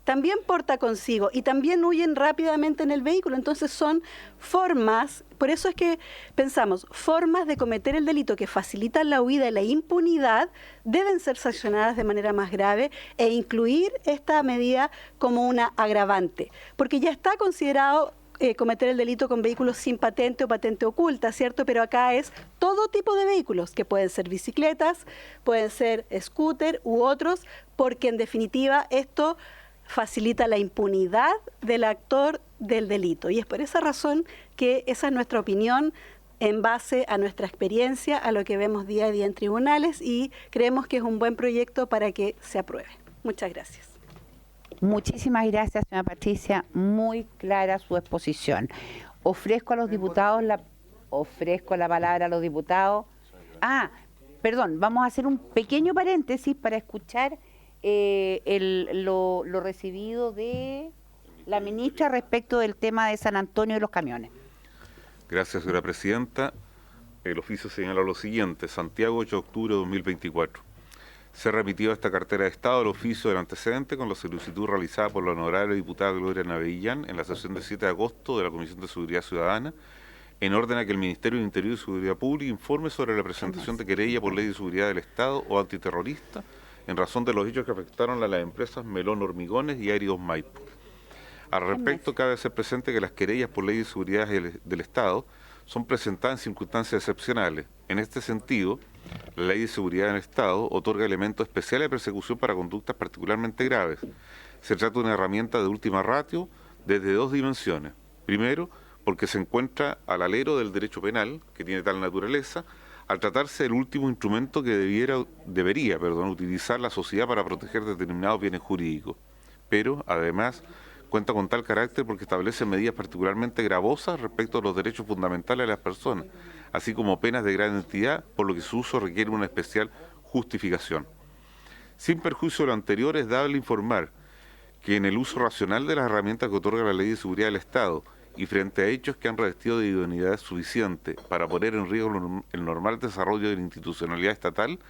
También porta consigo y también huyen rápidamente en el vehículo. Entonces son formas, por eso es que pensamos, formas de cometer el delito que facilitan la huida y la impunidad deben ser sancionadas de manera más grave e incluir esta medida como una agravante, porque ya está considerado cometer el delito con vehículos sin patente o patente oculta, ¿cierto? Pero acá es todo tipo de vehículos, que pueden ser bicicletas, pueden ser scooter u otros, porque en definitiva esto facilita la impunidad del actor del delito. Y es por esa razón que esa es nuestra opinión en base a nuestra experiencia, a lo que vemos día a día en tribunales, y creemos que es un buen proyecto para que se apruebe. Muchas gracias. Muchísimas gracias, señora Patricia. Muy clara su exposición. Ofrezco a los diputados ofrezco la palabra a los diputados. Perdón, vamos a hacer un pequeño paréntesis para escuchar lo recibido de la ministra respecto del tema de San Antonio y los camiones. Gracias, señora presidenta. El oficio señala lo siguiente: Santiago, 8 de octubre de 2024. Se remitió a esta cartera de Estado el oficio del antecedente con la solicitud realizada por la honorable diputada Gloria Navellán en la sesión del 7 de agosto de la Comisión de Seguridad Ciudadana, en orden a que el Ministerio de Interior y Seguridad Pública informe sobre la presentación de querella por ley de seguridad del Estado o antiterrorista en razón de los hechos que afectaron a las empresas Melón Hormigones y Áridos Maipo. Al respecto, cabe hacer presente que las querellas por ley de seguridad del Estado son presentadas en circunstancias excepcionales. En este sentido, la Ley de Seguridad del Estado otorga elementos especiales de persecución para conductas particularmente graves. Se trata de una herramienta de última ratio desde dos dimensiones. Primero, porque se encuentra al alero del derecho penal, que tiene tal naturaleza, al tratarse del último instrumento que debería utilizar la sociedad para proteger determinados bienes jurídicos. Pero, además, cuenta con tal carácter porque establece medidas particularmente gravosas respecto a los derechos fundamentales de las personas, así como penas de gran entidad, por lo que su uso requiere una especial justificación. Sin perjuicio de lo anterior, es dable informar que en el uso racional de las herramientas que otorga la Ley de Seguridad del Estado y frente a hechos que han revestido de idoneidad suficiente para poner en riesgo el normal desarrollo de la institucionalidad estatal,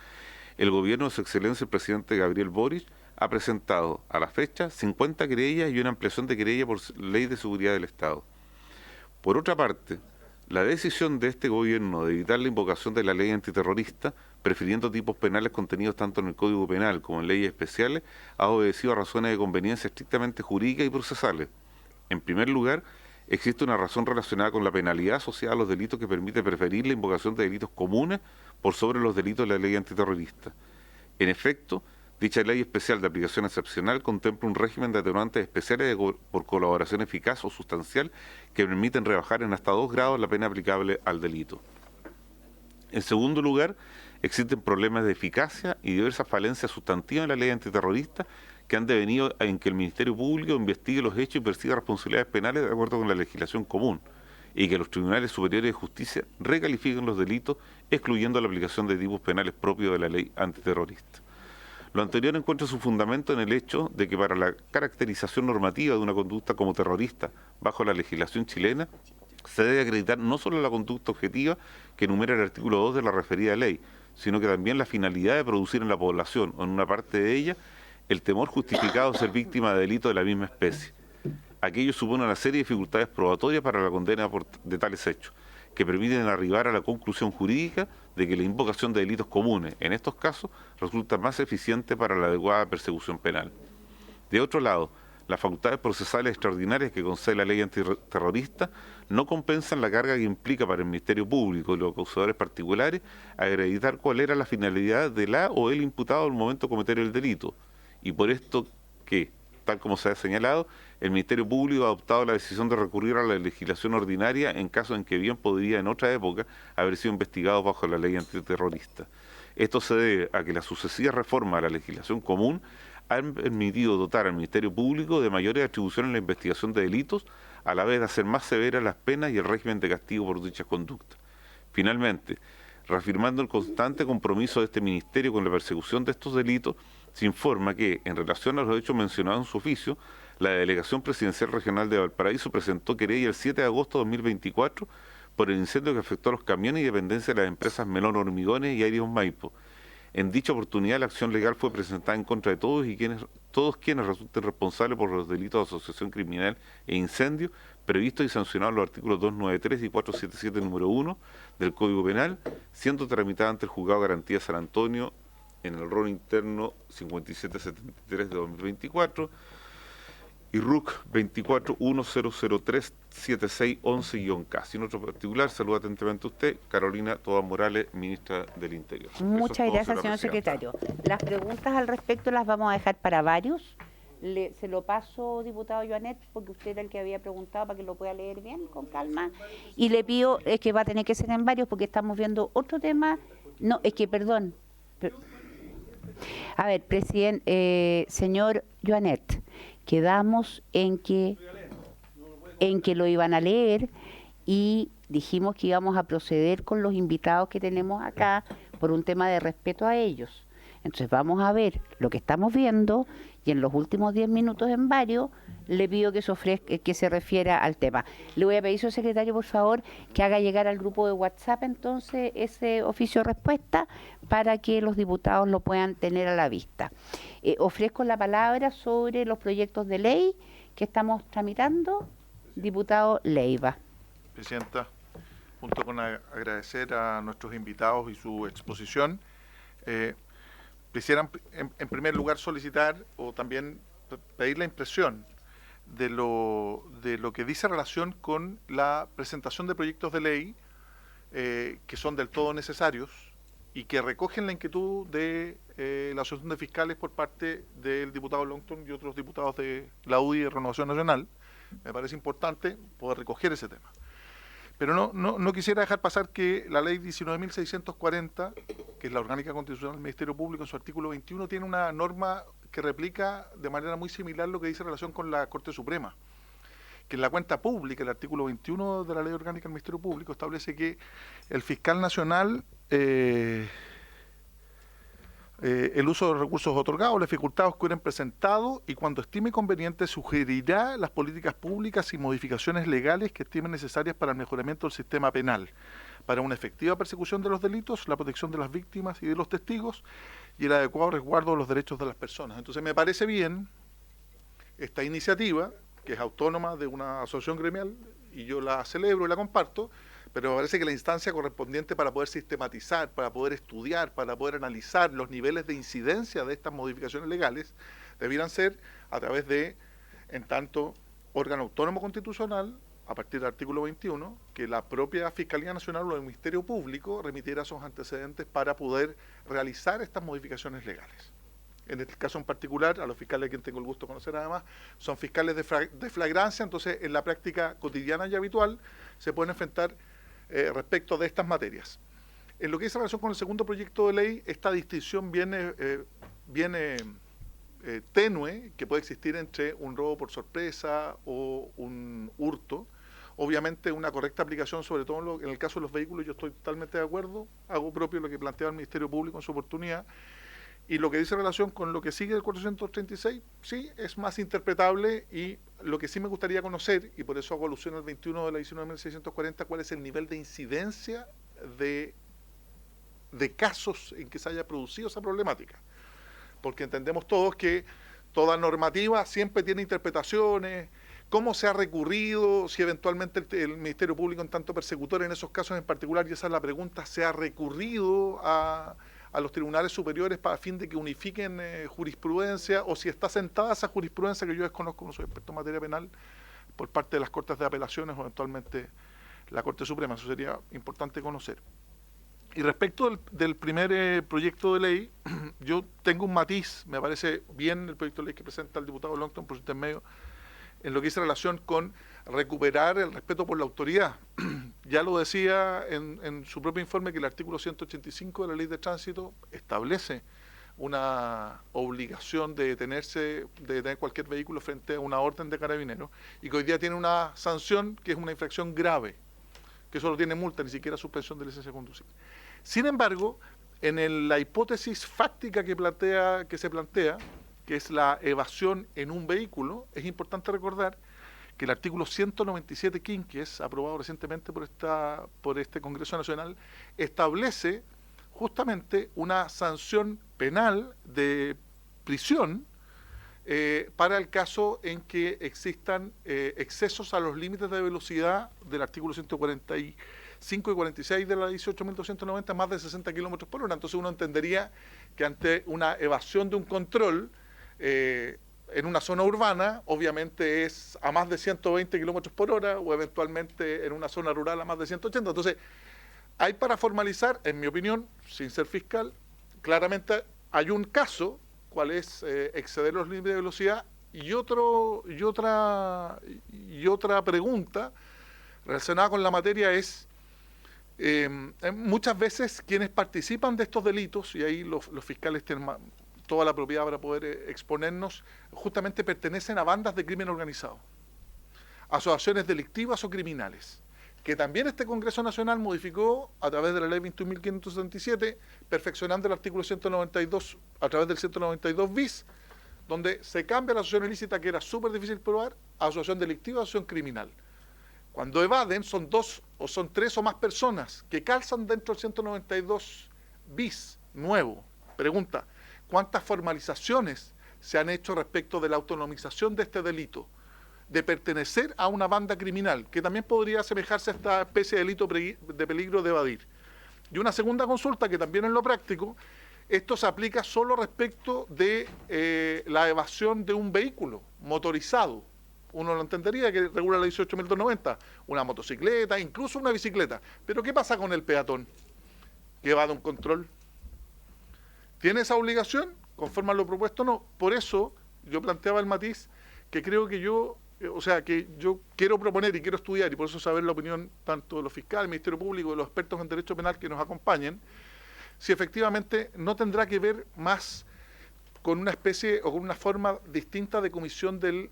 el gobierno de su excelencia el presidente Gabriel Boric ha presentado a la fecha 50 querellas y una ampliación de querella por Ley de Seguridad del Estado. Por otra parte, la decisión de este gobierno de evitar la invocación de la ley antiterrorista, prefiriendo tipos penales contenidos tanto en el Código Penal como en leyes especiales, ha obedecido a razones de conveniencia estrictamente jurídicas y procesales. En primer lugar, existe una razón relacionada con la penalidad asociada a los delitos que permite preferir la invocación de delitos comunes por sobre los delitos de la ley antiterrorista. En efecto, dicha ley especial de aplicación excepcional contempla un régimen de atenuantes especiales por colaboración eficaz o sustancial que permiten rebajar en hasta 2 grados la pena aplicable al delito. En segundo lugar, existen problemas de eficacia y diversas falencias sustantivas en la ley antiterrorista que han devenido en que el Ministerio Público investigue los hechos y persiga responsabilidades penales de acuerdo con la legislación común, y que los tribunales superiores de justicia recalifiquen los delitos, excluyendo la aplicación de tipos penales propios de la ley antiterrorista. Lo anterior encuentra su fundamento en el hecho de que para la caracterización normativa de una conducta como terrorista bajo la legislación chilena, se debe acreditar no solo la conducta objetiva que enumera el artículo 2 de la referida ley, sino que también la finalidad de producir en la población o en una parte de ella el temor justificado de ser víctima de delitos de la misma especie. Aquello supone una serie de dificultades probatorias para la condena de tales hechos, que permiten arribar a la conclusión jurídica de que la invocación de delitos comunes, en estos casos, resulta más eficiente para la adecuada persecución penal. De otro lado, las facultades procesales extraordinarias que concede la ley antiterrorista no compensan la carga que implica para el Ministerio Público y los acusadores particulares acreditar cuál era la finalidad de la o el imputado al momento de cometer el delito. Y por esto que, tal como se ha señalado, el Ministerio Público ha adoptado la decisión de recurrir a la legislación ordinaria en caso en que bien podría en otra época haber sido investigado bajo la ley antiterrorista. Esto se debe a que las sucesivas reformas a la legislación común han permitido dotar al Ministerio Público de mayores atribuciones en la investigación de delitos, a la vez de hacer más severas las penas y el régimen de castigo por dichas conductas. Finalmente, reafirmando el constante compromiso de este Ministerio con la persecución de estos delitos, se informa que, en relación a los hechos mencionados en su oficio, la Delegación Presidencial Regional de Valparaíso presentó querella el 7 de agosto de 2024 por el incendio que afectó a los camiones y dependencias de las empresas Melón Hormigones y Airios Maipo. En dicha oportunidad, la acción legal fue presentada en contra de todos quienes resulten responsables por los delitos de asociación criminal e incendio previstos y sancionados en los artículos 293 y 477 número 1 del Código Penal, siendo tramitada ante el Juzgado de Garantía San Antonio en el rol interno 5773 de 2024 y RUC 2410037611-K. Sin otro particular, saluda atentamente a usted, Carolina Toa Morales, ministra del Interior. Muchas gracias, señor secretario. Las preguntas al respecto las vamos a dejar para varios. Se lo paso, diputado Joanet, porque usted era el que había preguntado para que lo pueda leer bien, con calma. Y le pido, es que va a tener que ser en varios, porque estamos viendo otro tema. No, es que, perdón. A ver, presidente, señor Joanet, quedamos en que lo iban a leer y dijimos que íbamos a proceder con los invitados que tenemos acá por un tema de respeto a ellos. Entonces vamos a ver lo que estamos viendo y en los últimos 10 minutos en varios le pido que se refiera al tema. Le voy a pedir, señor secretario, por favor, que haga llegar al grupo de WhatsApp entonces ese oficio de respuesta para que los diputados lo puedan tener a la vista. Ofrezco la palabra sobre los proyectos de ley que estamos tramitando. Diputado Leiva. Presidenta, junto con agradecer a nuestros invitados y su exposición, quisiera en primer lugar solicitar o también pedir la impresión de lo que dice relación con la presentación de proyectos de ley que son del todo necesarios y que recogen la inquietud de la Asociación de Fiscales por parte del diputado Longton y otros diputados de la UDI de Renovación Nacional. Me parece importante poder recoger ese tema. Pero no quisiera dejar pasar que la ley 19.640, que es la orgánica constitucional del Ministerio Público, en su artículo 21, tiene una norma que replica de manera muy similar lo que dice en relación con la Corte Suprema, que en la cuenta pública, el artículo 21 de la ley orgánica del Ministerio Público, establece que el fiscal nacional, el uso de los recursos otorgados, las dificultades que hubieran presentado y cuando estime conveniente sugerirá las políticas públicas y modificaciones legales que estimen necesarias para el mejoramiento del sistema penal, para una efectiva persecución de los delitos, la protección de las víctimas y de los testigos y el adecuado resguardo de los derechos de las personas. Entonces me parece bien esta iniciativa, que es autónoma de una asociación gremial, y yo la celebro y la comparto, pero me parece que la instancia correspondiente para poder sistematizar, para poder estudiar, para poder analizar los niveles de incidencia de estas modificaciones legales, debieran ser a través de, en tanto, órgano autónomo constitucional, a partir del artículo 21, que la propia Fiscalía Nacional o el Ministerio Público remitiera esos antecedentes para poder realizar estas modificaciones legales. En este caso en particular, a los fiscales a quien tengo el gusto de conocer además, son fiscales de flagrancia, entonces en la práctica cotidiana y habitual se pueden enfrentar respecto de estas materias. En lo que dice relación con el segundo proyecto de ley, esta distinción viene tenue que puede existir entre un robo por sorpresa o un hurto. Obviamente una correcta aplicación, sobre todo en el caso de los vehículos, yo estoy totalmente de acuerdo, hago propio lo que planteaba el Ministerio Público en su oportunidad, y lo que dice relación con lo que sigue del 436, sí, es más interpretable, y lo que sí me gustaría conocer, y por eso hago alusión al 21 de la edición de 1640, cuál es el nivel de incidencia de casos en que se haya producido esa problemática. Porque entendemos todos que toda normativa siempre tiene interpretaciones, cómo se ha recurrido, si eventualmente el Ministerio Público, en tanto persecutor en esos casos en particular, y esa es la pregunta, se ha recurrido a los tribunales superiores para fin de que unifiquen jurisprudencia, o si está sentada esa jurisprudencia que yo desconozco, no soy experto en materia penal, por parte de las Cortes de Apelaciones o eventualmente la Corte Suprema. Eso sería importante conocer. Y respecto del primer proyecto de ley, yo tengo un matiz, me parece bien el proyecto de ley que presenta el diputado Longton por su intermedio, en lo que dice relación con recuperar el respeto por la autoridad. Ya lo decía en su propio informe que el artículo 185 de la Ley de Tránsito establece una obligación de detener cualquier vehículo frente a una orden de carabineros, y que hoy día tiene una sanción que es una infracción grave, que solo tiene multa, ni siquiera suspensión de licencia de conducir. Sin embargo, en la hipótesis fáctica que se plantea, que es la evasión en un vehículo, es importante recordar que el artículo 197 quinques, aprobado recientemente por este Congreso Nacional, establece justamente una sanción penal de prisión para el caso en que existan excesos a los límites de velocidad del artículo 145 y 46 de la 18.290, más de 60 kilómetros por hora. Entonces uno entendería que ante una evasión de un control en una zona urbana, obviamente es a más de 120 kilómetros por hora, o eventualmente en una zona rural a más de 180. Entonces, hay para formalizar, en mi opinión, sin ser fiscal, claramente hay un caso, cuál es exceder los límites de velocidad, y otra pregunta relacionada con la materia es, muchas veces quienes participan de estos delitos, y ahí los fiscales tienen toda la propiedad para poder exponernos, justamente pertenecen a bandas de crimen organizado, asociaciones delictivas o criminales, que también este Congreso Nacional modificó a través de la Ley 21.577, perfeccionando el artículo 192 a través del 192 bis, donde se cambia la asociación ilícita, que era súper difícil probar, a asociación delictiva, a asociación criminal. Cuando evaden, son dos o son tres o más personas que calzan dentro del 192 bis nuevo. Pregunta, ¿cuántas formalizaciones se han hecho respecto de la autonomización de este delito, de pertenecer a una banda criminal, que también podría asemejarse a esta especie de delito de peligro de evadir? Y una segunda consulta, que también en lo práctico, esto se aplica solo respecto de la evasión de un vehículo motorizado. Uno lo entendería que regula la 18.290, una motocicleta, incluso una bicicleta. Pero ¿qué pasa con el peatón que evade un control? ¿Tiene esa obligación? Conforme a lo propuesto, no. Por eso yo planteaba el matiz que creo que yo quiero proponer y quiero estudiar, y por eso saber la opinión tanto de los fiscales, del Ministerio Público, de los expertos en derecho penal que nos acompañen, si efectivamente no tendrá que ver más con una especie o con una forma distinta de comisión del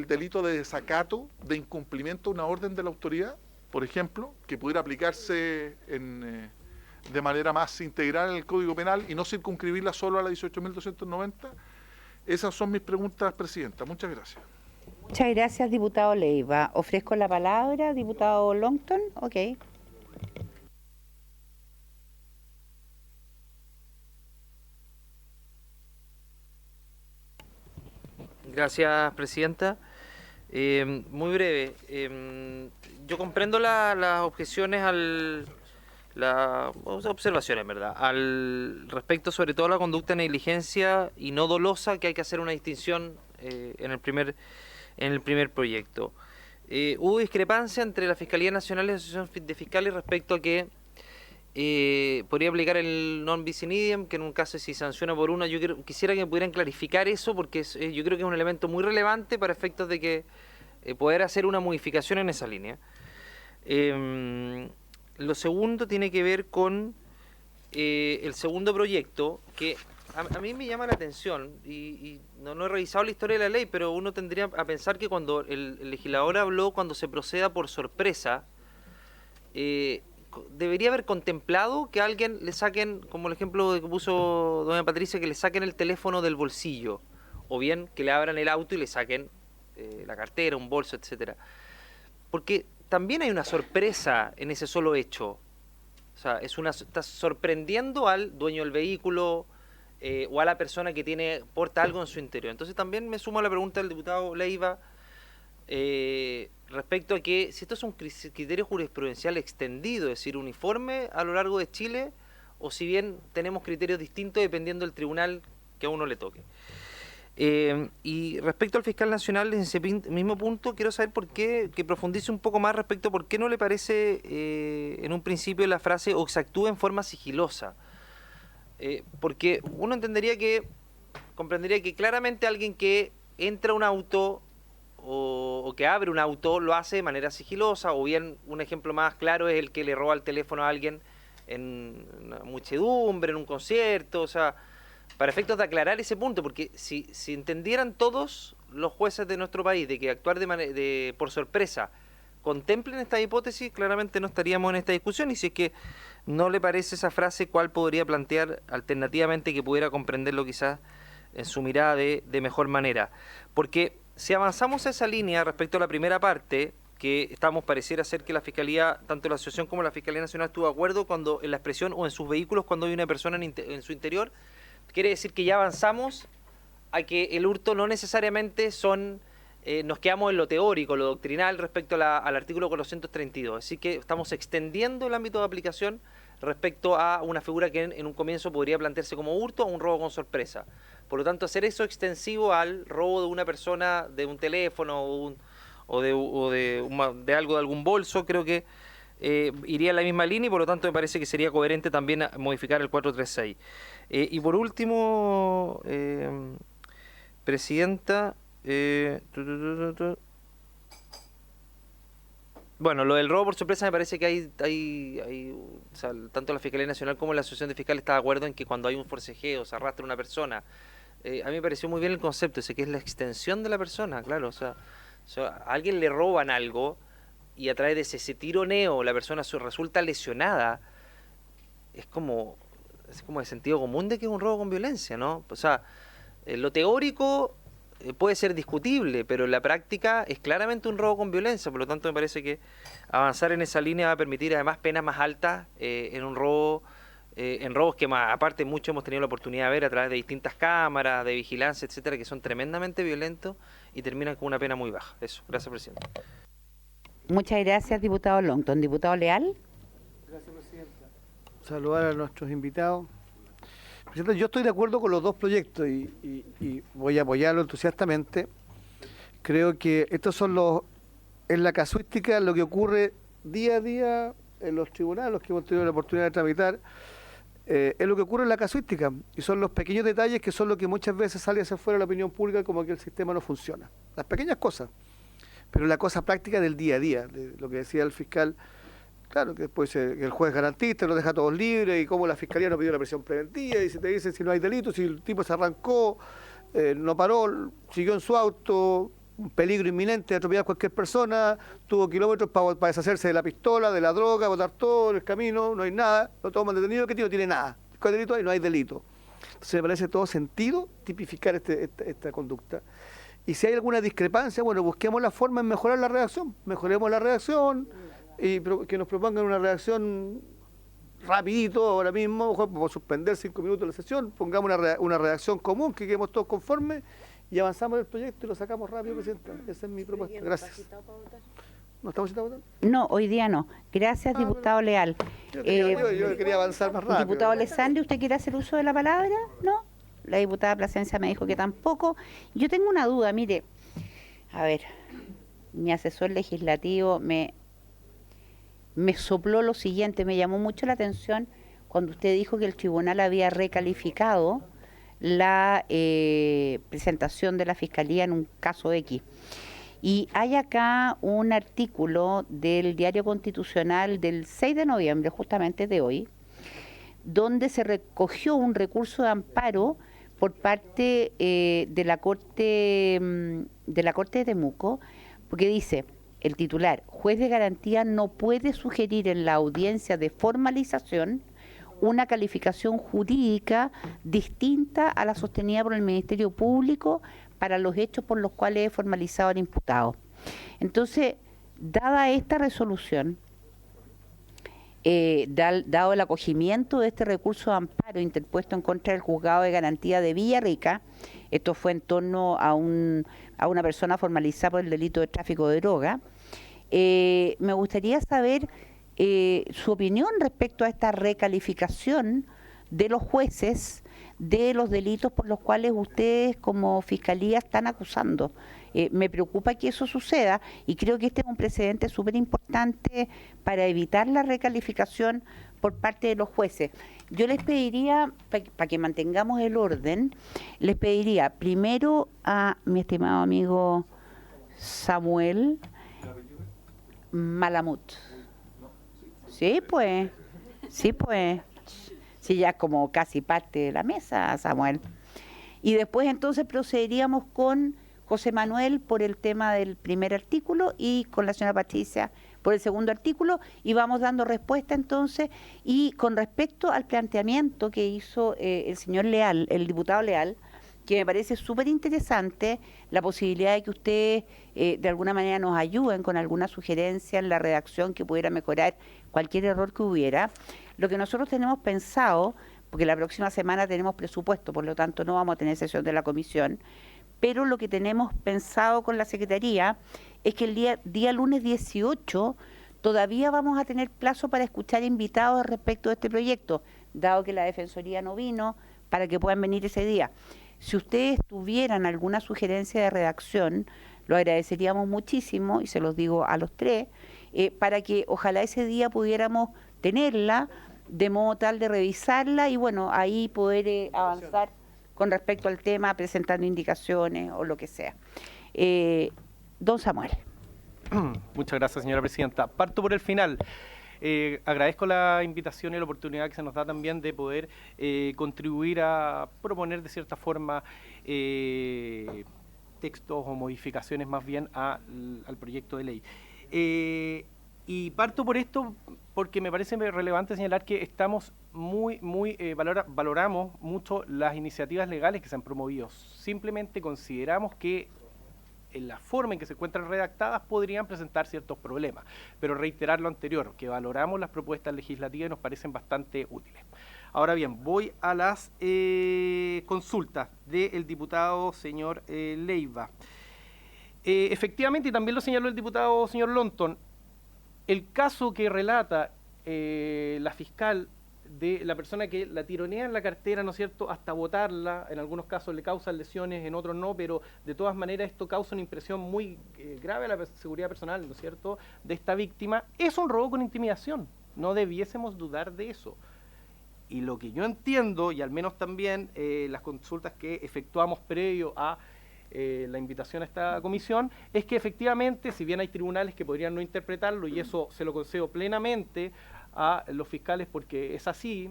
delito de desacato, de incumplimiento de una orden de la autoridad, por ejemplo, que pudiera aplicarse de manera más integral en el Código Penal y no circunscribirla solo a la 18.290. Esas son mis preguntas, Presidenta. Muchas gracias. Muchas gracias, diputado Leiva. Ofrezco la palabra, diputado Longton. Ok. Gracias, Presidenta. Muy breve. Yo comprendo las objeciones observaciones, ¿verdad? Al respecto, sobre todo, la conducta de negligencia y no dolosa, que hay que hacer una distinción en el primer proyecto. Hubo discrepancia entre la Fiscalía Nacional y la Asociación de Fiscales respecto a que podría aplicar el non bis in idem, que en un caso si sanciona por una. Yo quisiera que me pudieran clarificar eso, porque yo creo que es un elemento muy relevante para efectos de que poder hacer una modificación en esa línea. Lo segundo tiene que ver con el segundo proyecto, que a mí me llama la atención, y no he revisado la historia de la ley, pero uno tendría a pensar que cuando el legislador habló, cuando se proceda por sorpresa, debería haber contemplado que a alguien le saquen, como el ejemplo que puso doña Patricia, que le saquen el teléfono del bolsillo, o bien que le abran el auto y le saquen la cartera, un bolso, etcétera. Porque también hay una sorpresa en ese solo hecho. O sea, estás sorprendiendo al dueño del vehículo o a la persona que porta algo en su interior. Entonces también me sumo a la pregunta del diputado Leiva respecto a que si esto es un criterio jurisprudencial extendido, es decir, uniforme a lo largo de Chile, o si bien tenemos criterios distintos dependiendo del tribunal que a uno le toque. Y respecto al fiscal nacional, en ese mismo punto, quiero saber por qué, que profundice un poco más respecto a por qué no le parece en un principio la frase o que se actúe en forma sigilosa. Porque uno comprendería que claramente alguien que entra a un auto o que abre un auto lo hace de manera sigilosa, o bien un ejemplo más claro es el que le roba el teléfono a alguien en una muchedumbre, en un concierto, o sea, para efectos de aclarar ese punto, porque si entendieran todos los jueces de nuestro país de que actuar por sorpresa contemplen esta hipótesis, claramente no estaríamos en esta discusión. Y si es que no le parece esa frase, ¿cuál podría plantear alternativamente que pudiera comprenderlo quizás en su mirada de mejor manera? Porque si avanzamos a esa línea respecto a la primera parte, que pareciera ser que la Fiscalía, tanto la Asociación como la Fiscalía Nacional estuvo de acuerdo cuando en la expresión o en sus vehículos cuando hay una persona en su interior, quiere decir que ya avanzamos a que el hurto no necesariamente nos quedamos en lo teórico, lo doctrinal respecto al artículo 432. Así que estamos extendiendo el ámbito de aplicación respecto a una figura que en un comienzo podría plantearse como hurto o un robo con sorpresa. Por lo tanto, hacer eso extensivo al robo de una persona, de un teléfono o de algo de algún bolso, creo que iría en la misma línea, y por lo tanto me parece que sería coherente también modificar el 436. Y por último, Presidenta, bueno, lo del robo por sorpresa me parece que o sea, tanto la Fiscalía Nacional como la Asociación de Fiscales está de acuerdo en que cuando hay un forcejeo, se arrastra una persona. A mí me pareció muy bien el concepto ese, que es la extensión de la persona, claro. O sea, a alguien le roban algo y a través de ese tironeo la persona resulta lesionada. Es como de sentido común de que es un robo con violencia, ¿no? O sea, lo teórico puede ser discutible, pero en la práctica es claramente un robo con violencia. Por lo tanto, me parece que avanzar en esa línea va a permitir además penas más altas en robos que aparte mucho hemos tenido la oportunidad de ver a través de distintas cámaras, de vigilancia, etcétera, que son tremendamente violentos y terminan con una pena muy baja. Eso, gracias, presidente. Muchas gracias, diputado Longton. Diputado Leal. Gracias, presidenta. Saludar a nuestros invitados. Presidenta, yo estoy de acuerdo con los dos proyectos y voy a apoyarlo entusiastamente. Creo que estos son en la casuística, lo que ocurre día a día en los tribunales, los que hemos tenido la oportunidad de tramitar, es lo que ocurre en la casuística, y son los pequeños detalles que son lo que muchas veces sale hacia afuera de la opinión pública, como que el sistema no funciona. Las pequeñas cosas, pero la cosa práctica del día a día, de lo que decía el fiscal. Claro, que después el juez garantista los deja todos libres, y como la fiscalía no pidió la prisión preventiva, y si te dicen si no hay delito, si el tipo se arrancó, no paró, siguió en su auto, un peligro inminente de atropellar a cualquier persona, tuvo kilómetros para deshacerse de la pistola, de la droga, botar todo en el camino, no hay nada, lo toman detenido, ¿qué tío? No tiene nada. ¿Cuál delito hay? No hay delito. Entonces me parece todo sentido tipificar esta conducta. Y si hay alguna discrepancia, bueno, busquemos la forma en mejorar la redacción, mejoremos la redacción, y que nos propongan una redacción rapidito ahora mismo, mejor por suspender 5 minutos la sesión, pongamos una redacción común, que quedemos todos conformes y avanzamos el proyecto y lo sacamos rápido, Presidenta. Esa es mi propuesta. Gracias. ¿No estamos citados a votar? No, hoy día no. Gracias, diputado Leal. Yo quería avanzar más rápido. Diputado Alessandri, ¿usted quiere hacer uso de la palabra? ¿No? La diputada Plasencia me dijo que tampoco. Yo tengo una duda, mire. A ver, mi asesor legislativo me sopló lo siguiente, me llamó mucho la atención cuando usted dijo que el tribunal había recalificado la presentación de la Fiscalía en un caso X. Y hay acá un artículo del Diario Constitucional del 6 de noviembre, justamente de hoy, donde se recogió un recurso de amparo por parte de la Corte de Temuco, porque dice el titular: juez de garantía no puede sugerir en la audiencia de formalización una calificación jurídica distinta a la sostenida por el Ministerio Público para los hechos por los cuales es formalizado el imputado. Entonces, dada esta resolución, dado el acogimiento de este recurso de amparo interpuesto en contra del juzgado de garantía de Villarrica, esto fue en torno a una persona formalizada por el delito de tráfico de droga, me gustaría saber su opinión respecto a esta recalificación de los jueces de los delitos por los cuales ustedes como Fiscalía están acusando. Me preocupa que eso suceda y creo que este es un precedente súper importante para evitar la recalificación por parte de los jueces. Yo les pediría, para que mantengamos el orden, les pediría primero a mi estimado amigo Samuel Malamud. Sí, pues. Sí, ya como casi parte de la mesa, Samuel. Y después entonces procederíamos con José Manuel por el tema del primer artículo y con la señora Patricia por el segundo artículo, y vamos dando respuesta entonces. Y con respecto al planteamiento que hizo el señor Leal, el diputado Leal, que me parece súper interesante, la posibilidad de que ustedes de alguna manera nos ayuden con alguna sugerencia en la redacción que pudiera mejorar cualquier error que hubiera. Lo que nosotros tenemos pensado, porque la próxima semana tenemos presupuesto, por lo tanto no vamos a tener sesión de la comisión, pero lo que tenemos pensado con la Secretaría es que el día lunes 18 todavía vamos a tener plazo para escuchar invitados respecto de este proyecto, dado que la Defensoría no vino, para que puedan venir ese día. Si ustedes tuvieran alguna sugerencia de redacción, lo agradeceríamos muchísimo, y se los digo a los tres, para que ojalá ese día pudiéramos tenerla, de modo tal de revisarla y bueno, ahí poder avanzar con respecto al tema, presentando indicaciones o lo que sea. Don Samuel. Muchas gracias, señora presidenta. Parto por el final. Agradezco la invitación y la oportunidad que se nos da también de poder contribuir a proponer de cierta forma textos o modificaciones más bien al proyecto de ley. Y parto por esto porque me parece relevante señalar que estamos valoramos mucho las iniciativas legales que se han promovido. Simplemente consideramos que en la forma en que se encuentran redactadas podrían presentar ciertos problemas, pero reiterar lo anterior, que valoramos las propuestas legislativas y nos parecen bastante útiles. Ahora bien, voy a las consultas del diputado señor Leiva. Efectivamente, y también lo señaló el diputado señor Lonton, el caso que relata la fiscal de la persona que la tironea en la cartera, ¿no es cierto?, hasta botarla, en algunos casos le causan lesiones, en otros no, pero de todas maneras esto causa una impresión muy grave a la seguridad personal, ¿no es cierto?, de esta víctima. Es un robo con intimidación, no debiésemos dudar de eso. Y lo que yo entiendo, y al menos también las consultas que efectuamos previo a la invitación a esta comisión, es que efectivamente, si bien hay tribunales que podrían no interpretarlo, y eso se lo concedo plenamente a los fiscales porque es así,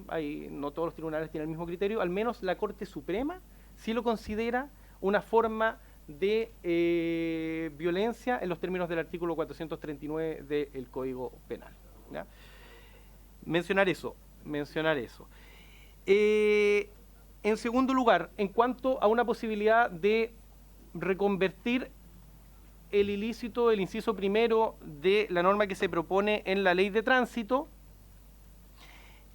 no todos los tribunales tienen el mismo criterio, al menos la Corte Suprema sí lo considera una forma de violencia en los términos del artículo 439 del Código Penal, ¿ya? Mencionar eso. En segundo lugar, en cuanto a una posibilidad de reconvertir el ilícito, el inciso primero de la norma que se propone en la ley de tránsito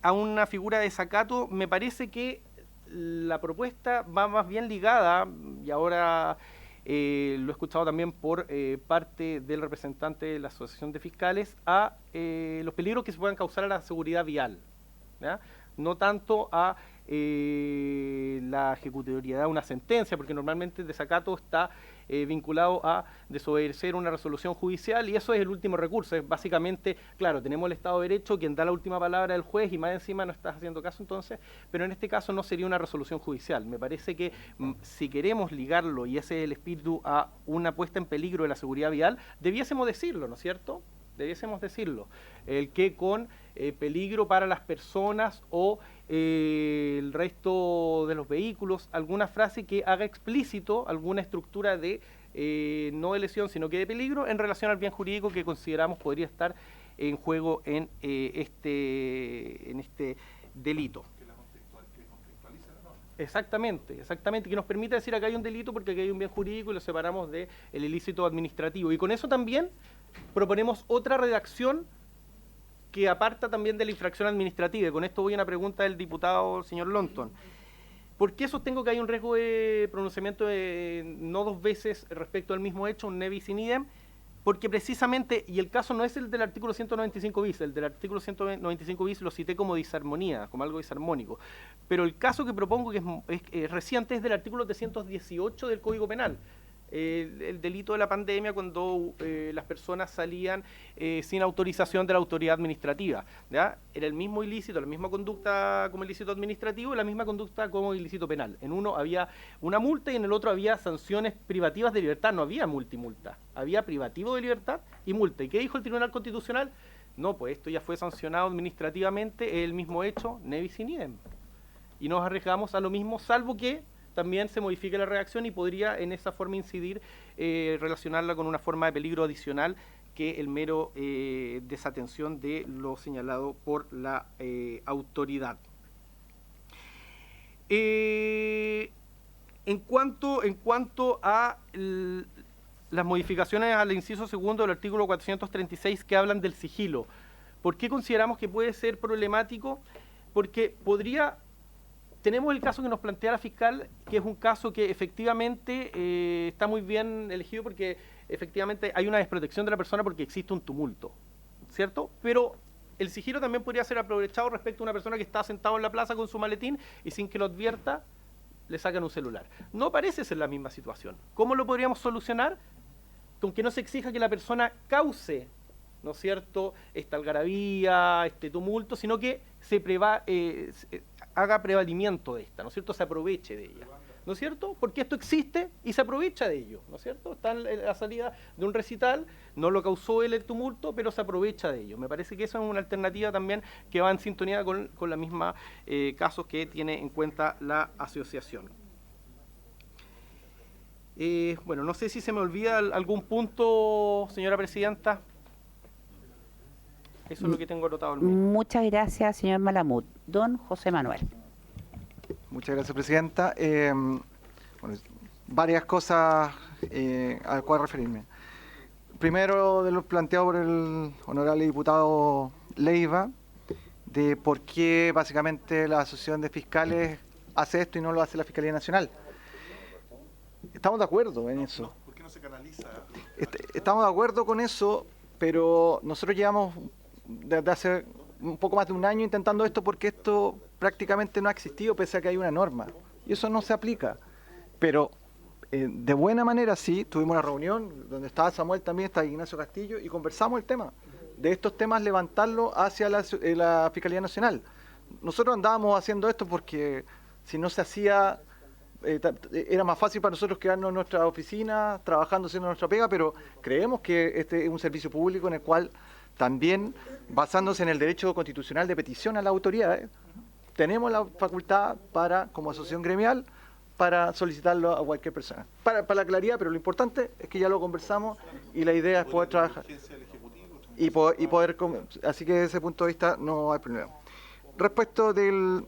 a una figura de desacato, me parece que la propuesta va más bien ligada, y ahora lo he escuchado también por parte del representante de la Asociación de Fiscales, a los peligros que se puedan causar a la seguridad vial, ¿ya? No tanto a la ejecutoriedad de una sentencia, porque normalmente el desacato está vinculado a desobedecer una resolución judicial y eso es el último recurso. Es básicamente, claro, tenemos el Estado de Derecho, quien da la última palabra del juez y más encima no estás haciendo caso entonces, pero en este caso no sería una resolución judicial. Me parece que si queremos ligarlo, y ese es el espíritu, a una puesta en peligro de la seguridad vial, debiésemos decirlo, ¿no es cierto? debiésemos decirlo, el que con peligro para las personas o el resto de los vehículos, alguna frase que haga explícito alguna estructura de no de lesión, sino que de peligro en relación al bien jurídico que consideramos podría estar en juego en este delito. Exactamente, que nos permita decir acá hay un delito porque aquí hay un bien jurídico y lo separamos del ilícito administrativo. Y con eso también proponemos otra redacción que aparta también de la infracción administrativa. Y con esto voy a una pregunta del diputado señor Lonton. ¿Por qué sostengo que hay un riesgo de pronunciamiento no dos veces respecto al mismo hecho, un ne bis in idem? Porque precisamente, y el caso no es el del artículo 195 bis, el del artículo 195 bis lo cité como disarmonía, como algo disarmónico. Pero el caso que propongo, que es reciente, es del artículo 318 del Código Penal. El delito de la pandemia cuando las personas salían sin autorización de la autoridad administrativa, ¿ya? Era el mismo ilícito, la misma conducta como ilícito administrativo y la misma conducta como ilícito penal. En uno había una multa y en el otro había sanciones privativas de libertad, no había multimulta, había privativo de libertad y multa. ¿Y qué dijo el Tribunal Constitucional? No, pues esto ya fue sancionado administrativamente, es el mismo hecho, ne bis in idem. Y nos arriesgamos a lo mismo, salvo que también se modifique la redacción y podría en esa forma incidir, relacionarla con una forma de peligro adicional que el mero desatención de lo señalado por la autoridad. En cuanto a las modificaciones al inciso segundo del artículo 436 que hablan del sigilo, ¿por qué consideramos que puede ser problemático? Porque tenemos el caso que nos plantea la fiscal, que es un caso que efectivamente está muy bien elegido porque efectivamente hay una desprotección de la persona porque existe un tumulto, ¿cierto? Pero el sigilo también podría ser aprovechado respecto a una persona que está sentado en la plaza con su maletín y sin que lo advierta le sacan un celular. No parece ser la misma situación. ¿Cómo lo podríamos solucionar? Con que no se exija que la persona cause, ¿no es cierto?, esta algarabía, este tumulto, sino que haga prevalimiento de esta, ¿no es cierto?, se aproveche de ella, ¿no es cierto?, porque esto existe y se aprovecha de ello, ¿no es cierto?, está en la salida de un recital, no lo causó él el tumulto, pero se aprovecha de ello. Me parece que eso es una alternativa también que va en sintonía con la misma casos que tiene en cuenta la asociación. Bueno, no sé si se me olvida algún punto, señora presidenta. Eso es lo que tengo anotado. Muchas gracias, señor Malamud. Don José Manuel. Muchas gracias, presidenta. Varias cosas a las cuales referirme. Primero, de lo planteado por el honorable diputado Leiva, de por qué básicamente la Asociación de Fiscales hace esto y no lo hace la Fiscalía Nacional. Estamos de acuerdo en eso. ¿Por qué no se canaliza? Estamos de acuerdo con eso, pero nosotros llevamos desde hace un poco más de un año intentando esto porque esto prácticamente no ha existido pese a que hay una norma y eso no se aplica, pero de buena manera sí, tuvimos una reunión donde estaba Samuel también, está Ignacio Castillo y conversamos el tema, de estos temas levantarlo hacia la Fiscalía Nacional. Nosotros andábamos haciendo esto porque si no se hacía era más fácil para nosotros quedarnos en nuestra oficina trabajando, haciendo nuestra pega, pero creemos que este es un servicio público en el cual también, basándose en el derecho constitucional de petición a la autoridad, tenemos la facultad para, como asociación gremial, para solicitarlo a cualquier persona. Para la claridad, pero lo importante es que ya lo conversamos y la idea es poder trabajar. Y poder así que desde ese punto de vista no hay problema. Respecto del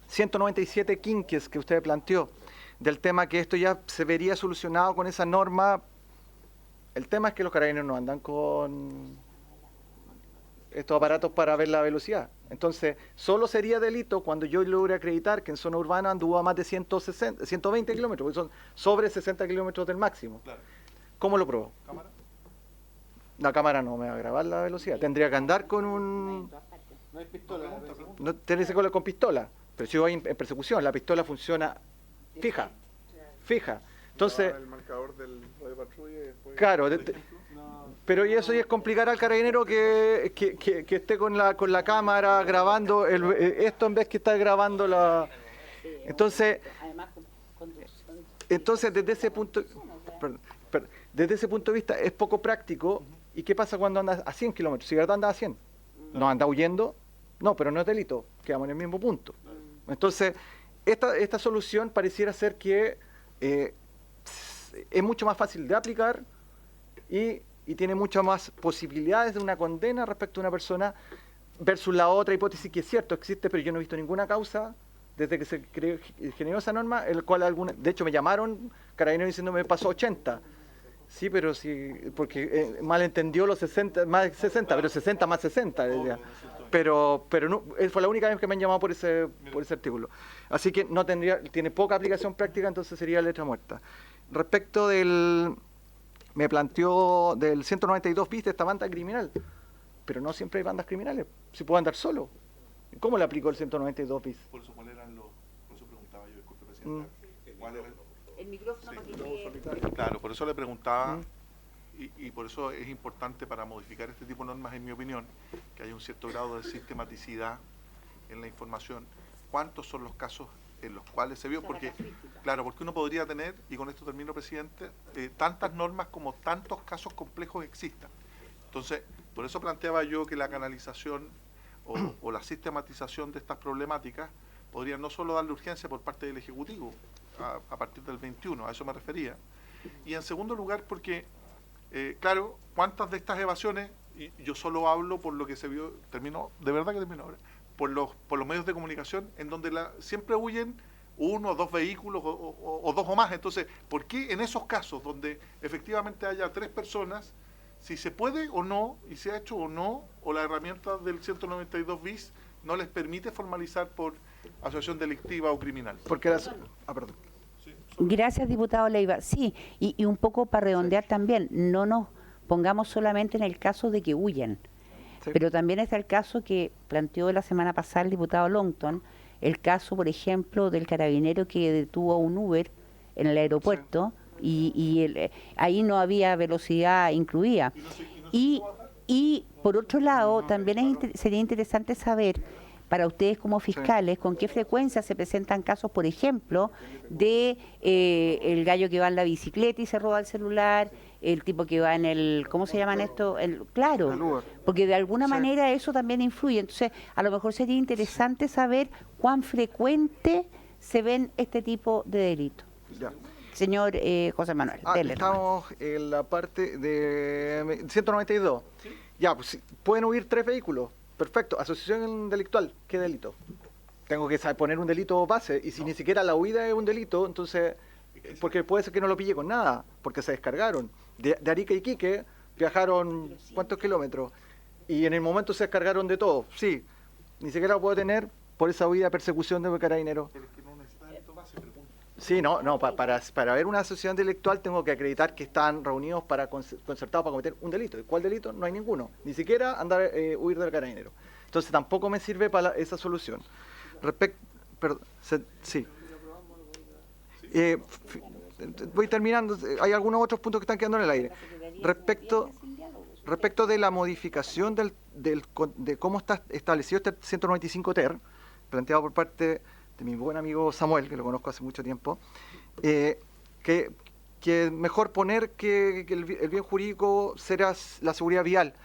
197 quinques que usted planteó, del tema que esto ya se vería solucionado con esa norma, el tema es que los carabineros no andan con estos aparatos para ver la velocidad. Entonces, solo sería delito cuando yo logre acreditar que en zona urbana anduvo a más de 120 kilómetros, porque son sobre 60 kilómetros del máximo. Claro. ¿Cómo lo pruebo? ¿Cámara? La cámara no me va a grabar la velocidad. Tendría que andar con un... No hay pistola. No, tendría que ser con pistola. Pero si voy en persecución, la pistola funciona fija. Entonces... El marcador del radio patrulla y después... Claro, pero y eso ya es complicar al carabinero que esté con la cámara grabando esto en vez que estar grabando la... Entonces desde ese punto de vista es poco práctico ¿Y qué pasa cuando andas a 100 kilómetros? Si de verdad andas a 100, no anda huyendo, no, pero no es delito, quedamos en el mismo punto. Entonces, esta solución pareciera ser que es mucho más fácil de aplicar y tiene muchas más posibilidades de una condena respecto a una persona versus la otra hipótesis que es cierto, existe, pero yo no he visto ninguna causa desde que se generó esa norma, el cual de hecho me llamaron carabineros diciéndome pasó 80. Sí, pero sí, porque malentendió los 60, más 60, pero 60 más 60. Pero no, fue la única vez que me han llamado por ese artículo. Así que no tiene poca aplicación práctica, entonces sería letra muerta. Respecto me planteó del 192 bis de esta banda criminal, pero no siempre hay bandas criminales, si puedo andar solo. ¿Cómo le aplicó el 192 bis? Por eso, ¿cuál eran por eso preguntaba yo, disculpe, presidenta. ¿Cuál era el micrófono? Claro, por eso le preguntaba, y por eso es importante para modificar este tipo de normas, en mi opinión, que haya un cierto grado de sistematicidad en la información. ¿Cuántos son los casos en los cuales se vio? Porque, claro, porque uno podría tener, y con esto termino, presidente, tantas normas como tantos casos complejos existan. Entonces, por eso planteaba yo que la canalización o la sistematización de estas problemáticas podría no solo darle urgencia por parte del Ejecutivo a partir del 21, a eso me refería, y en segundo lugar porque, claro, cuántas de estas evasiones, y yo solo hablo por lo que se vio, de verdad que termino ahora, por los medios de comunicación, en donde siempre huyen uno o dos vehículos o dos o más. Entonces, ¿por qué en esos casos donde efectivamente haya 3 personas, si se puede o no, y se ha hecho o no, o la herramienta del 192 bis no les permite formalizar por asociación delictiva o criminal? Porque perdón. Gracias, diputado Leiva. Sí, y un poco para redondear también, no nos pongamos solamente en el caso de que huyen, pero también está el caso que planteó la semana pasada el diputado Longton, el caso, por ejemplo, del carabinero que detuvo a un Uber en el aeropuerto y ahí no había velocidad incluida. Y por otro lado, también sería interesante saber para ustedes como fiscales, con qué frecuencia se presentan casos, por ejemplo, de el gallo que va en la bicicleta y se roba el celular, el tipo que va en el, ¿cómo se llaman esto? Claro, porque de alguna manera eso también influye. Entonces, a lo mejor sería interesante saber cuán frecuente se ven este tipo de delitos. Ya. Señor José Manuel. Estamos en la parte de 192. ¿Sí? Ya, pues pueden huir 3 vehículos. Perfecto. Asociación delictual. ¿Qué delito? Tengo que poner un delito base. Y si ni siquiera la huida es un delito, entonces, porque puede ser que no lo pille con nada, porque se descargaron. De Arica y Iquique viajaron ¿cuántos kilómetros? Y en el momento se descargaron de todo. Sí, ni siquiera lo puedo tener por esa huida de persecución de carabinero. Sí, para ver una asociación delictual tengo que acreditar que están reunidos concertados para cometer un delito. ¿Y cuál delito? No hay ninguno. Ni siquiera huir del carabinero. Entonces tampoco me sirve para esa solución. Voy terminando. Hay algunos otros puntos que están quedando en el aire. Respecto de la modificación de cómo está establecido este 195 TER, planteado por parte de mi buen amigo Samuel, que lo conozco hace mucho tiempo, que mejor poner que el bien jurídico será la seguridad vial,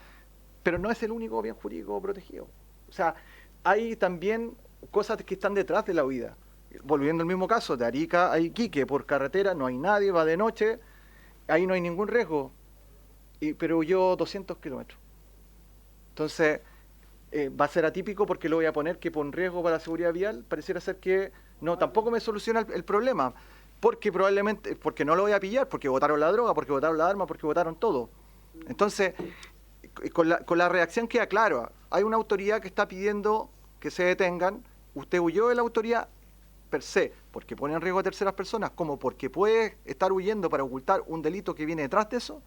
pero no es el único bien jurídico protegido. O sea, hay también cosas que están detrás de la huida. Volviendo al mismo caso, de Arica a Iquique, por carretera no hay nadie, va de noche, ahí no hay ningún riesgo, pero huyó 200 kilómetros. Entonces, va a ser atípico porque lo voy a poner que por riesgo para la seguridad vial, pareciera ser que no, tampoco me soluciona el problema, porque probablemente, porque no lo voy a pillar, porque votaron la droga, porque votaron la arma, porque votaron todo. Entonces, con la reacción queda claro, hay una autoridad que está pidiendo que se detengan, usted huyó de la autoridad per se, porque pone en riesgo a terceras personas, como porque puede estar huyendo para ocultar un delito que viene detrás de eso,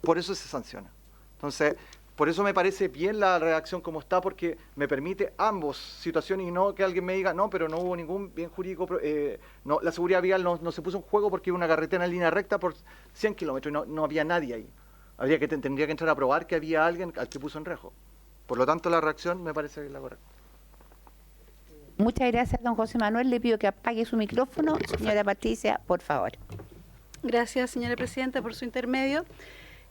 por eso se sanciona. Entonces, por eso me parece bien la redacción como está, porque me permite ambos situaciones y no que alguien me diga, no, pero no hubo ningún bien jurídico, no, la seguridad vial no se puso en juego porque iba una carretera en línea recta por 100 kilómetros y no había nadie ahí. Tendría que entrar a probar que había alguien al que puso en riesgo. Por lo tanto, la reacción me parece la correcta. Muchas gracias, don José Manuel. Le pido que apague su micrófono. Señora Patricia, por favor. Gracias, señora presidenta, por su intermedio.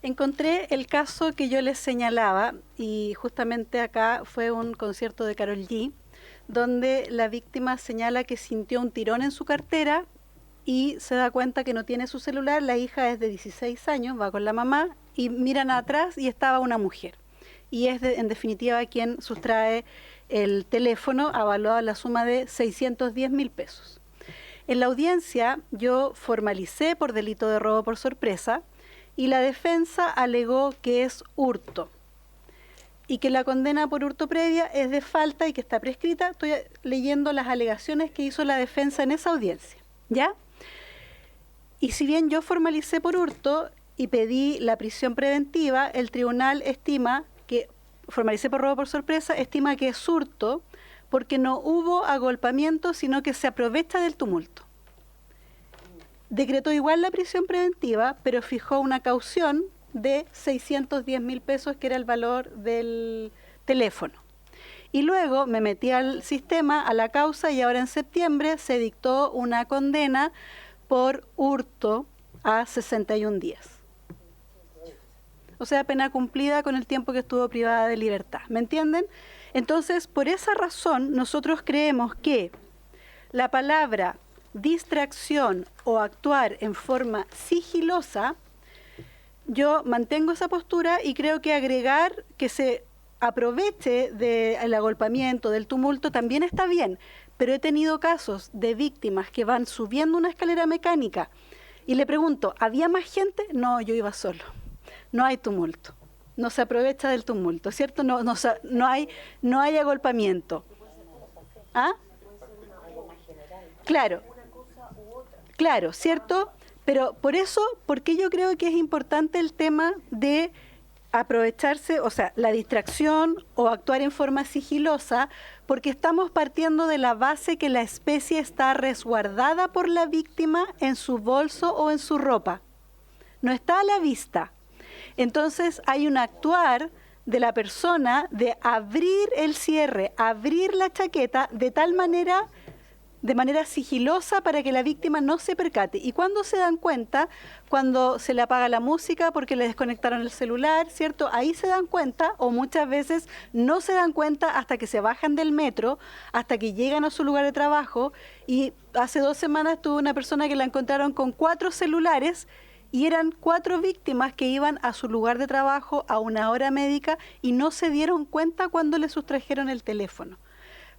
Encontré el caso que yo les señalaba, y justamente acá fue un concierto de Karol G, donde la víctima señala que sintió un tirón en su cartera y se da cuenta que no tiene su celular. La hija es de 16 años, va con la mamá y miran atrás y estaba una mujer. Y es en definitiva quien sustrae el teléfono, avaluado a la suma de 610.000 pesos. En la audiencia yo formalicé por delito de robo por sorpresa y la defensa alegó que es hurto y que la condena por hurto previa es de falta y que está prescrita. Estoy leyendo las alegaciones que hizo la defensa en esa audiencia, ¿ya? Y si bien yo formalicé por hurto y pedí la prisión preventiva, el tribunal estima que, formalicé por robo por sorpresa, estima que es hurto porque no hubo agolpamiento, sino que se aprovecha del tumulto. Decretó igual la prisión preventiva, pero fijó una caución de 610.000 pesos, que era el valor del teléfono. Y luego me metí al sistema, a la causa, y ahora en septiembre se dictó una condena por hurto a 61 días. O sea, pena cumplida con el tiempo que estuvo privada de libertad. ¿Me entienden? Entonces, por esa razón, nosotros creemos que la palabra distracción o actuar en forma sigilosa, yo mantengo esa postura y creo que agregar que se aproveche del agolpamiento, del tumulto, también está bien. Pero he tenido casos de víctimas que van subiendo una escalera mecánica y le pregunto, ¿había más gente? No, yo iba solo. No hay tumulto. No se aprovecha del tumulto, ¿cierto? No hay agolpamiento. ¿Ah? Claro, ¿cierto? Pero por eso, porque yo creo que es importante el tema de aprovecharse, o sea, la distracción o actuar en forma sigilosa, porque estamos partiendo de la base que la especie está resguardada por la víctima en su bolso o en su ropa. No está a la vista. Entonces hay un actuar de la persona de abrir el cierre, abrir la chaqueta de manera sigilosa para que la víctima no se percate. ¿Y cuándo se dan cuenta? Cuando se le apaga la música porque le desconectaron el celular, ¿cierto? Ahí se dan cuenta, o muchas veces no se dan cuenta hasta que se bajan del metro, hasta que llegan a su lugar de trabajo. Y hace 2 semanas tuve una persona que la encontraron con 4 celulares y eran 4 víctimas que iban a su lugar de trabajo a una hora médica y no se dieron cuenta cuando le sustrajeron el teléfono.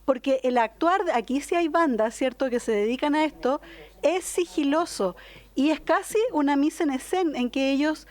Porque el actuar, aquí sí hay bandas, ¿cierto?, que se dedican a esto, es sigiloso y es casi una mise en scène en que ellos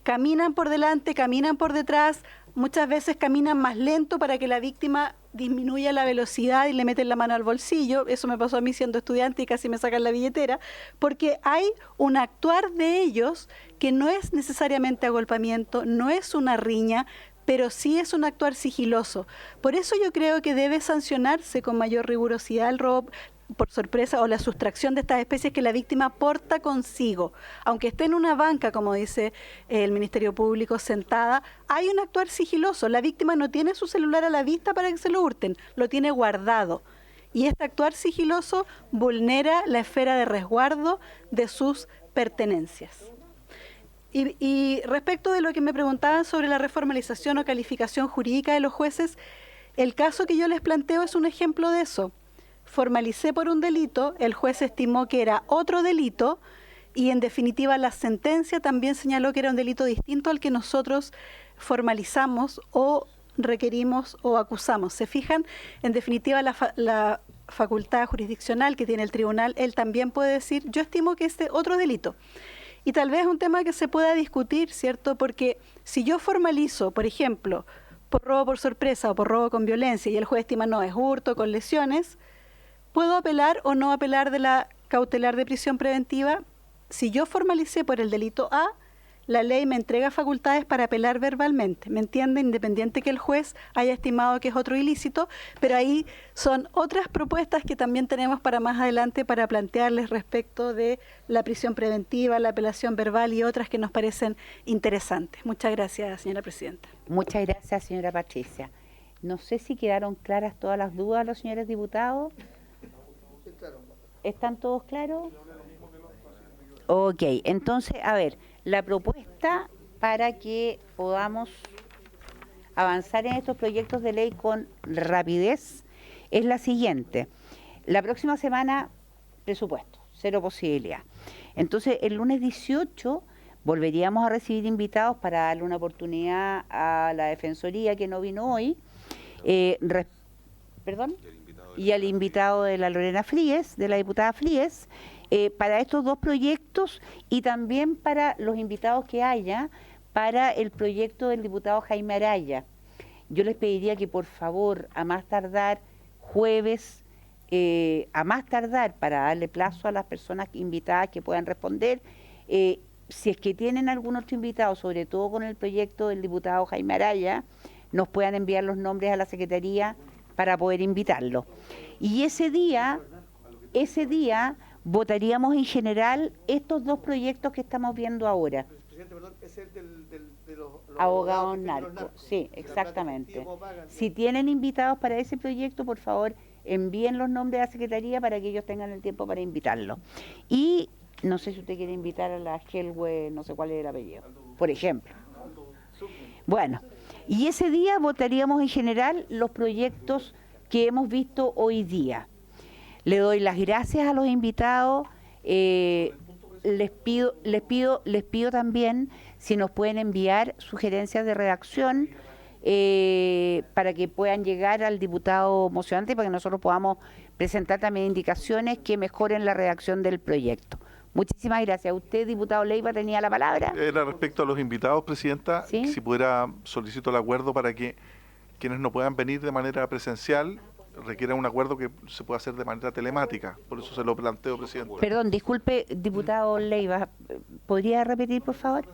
caminan por delante, caminan por detrás, muchas veces caminan más lento para que la víctima disminuya la velocidad y le meten la mano al bolsillo. Eso me pasó a mí siendo estudiante y casi me sacan la billetera, porque hay un actuar de ellos que no es necesariamente agolpamiento, no es una riña, pero sí es un actuar sigiloso. Por eso yo creo que debe sancionarse con mayor rigurosidad el robo por sorpresa o la sustracción de estas especies que la víctima porta consigo. Aunque esté en una banca, como dice el Ministerio Público, sentada, hay un actuar sigiloso. La víctima no tiene su celular a la vista para que se lo hurten, lo tiene guardado. Y este actuar sigiloso vulnera la esfera de resguardo de sus pertenencias. Y respecto de lo que me preguntaban sobre la reformalización o calificación jurídica de los jueces, el caso que yo les planteo es un ejemplo de eso. Formalicé por un delito, el juez estimó que era otro delito y en definitiva la sentencia también señaló que era un delito distinto al que nosotros formalizamos o requerimos o acusamos. ¿Se fijan? En definitiva la facultad jurisdiccional que tiene el tribunal, él también puede decir, yo estimo que este otro delito. Y tal vez es un tema que se pueda discutir, ¿cierto? Porque si yo formalizo, por ejemplo, por robo por sorpresa o por robo con violencia y el juez estima no, es hurto con lesiones, ¿puedo apelar o no apelar de la cautelar de prisión preventiva? Si yo formalicé por el delito A, la ley me entrega facultades para apelar verbalmente, ¿me entienden? Independiente que el juez haya estimado que es otro ilícito, pero ahí son otras propuestas que también tenemos para más adelante para plantearles respecto de la prisión preventiva, la apelación verbal y otras que nos parecen interesantes. Muchas gracias, señora presidenta. Muchas gracias, señora Patricia. No sé si quedaron claras todas las dudas, los señores diputados. ¿Están todos claros? Ok, entonces, a ver, la propuesta para que podamos avanzar en estos proyectos de ley con rapidez es la siguiente. La próxima semana, presupuesto, cero posibilidad. Entonces, el lunes 18 volveríamos a recibir invitados para darle una oportunidad a la Defensoría que no vino hoy, perdón, y al invitado de la Lorena Fríes, de la diputada Fríes, para estos dos proyectos y también para los invitados que haya para el proyecto del diputado Jaime Araya. Yo les pediría que por favor, a más tardar jueves, a más tardar para darle plazo a las personas invitadas que puedan responder, si es que tienen algún otro invitado, sobre todo con el proyecto del diputado Jaime Araya, nos puedan enviar los nombres a la Secretaría para poder invitarlo. Y ese día votaríamos en general estos dos proyectos que estamos viendo ahora. Presidente, perdón, es el de los Abogados narcos, sí, exactamente. Si tienen invitados para ese proyecto, por favor, envíen los nombres a la Secretaría para que ellos tengan el tiempo para invitarlo. Y no sé si usted quiere invitar a la Helwe, no sé cuál es el apellido, por ejemplo. Bueno, y ese día votaríamos en general los proyectos que hemos visto hoy día. Le doy las gracias a los invitados. Les pido también si nos pueden enviar sugerencias de redacción para que puedan llegar al diputado mocionante, para que nosotros podamos presentar también indicaciones que mejoren la redacción del proyecto. Muchísimas gracias. Usted, diputado Leiva, tenía la palabra. Era respecto a los invitados, Presidenta, ¿Sí? Si pudiera, solicito el acuerdo para que quienes no puedan venir de manera presencial requieran un acuerdo que se pueda hacer de manera telemática. Por eso se lo planteo, Presidente. Perdón, disculpe, diputado Leiva, ¿podría repetir, por favor?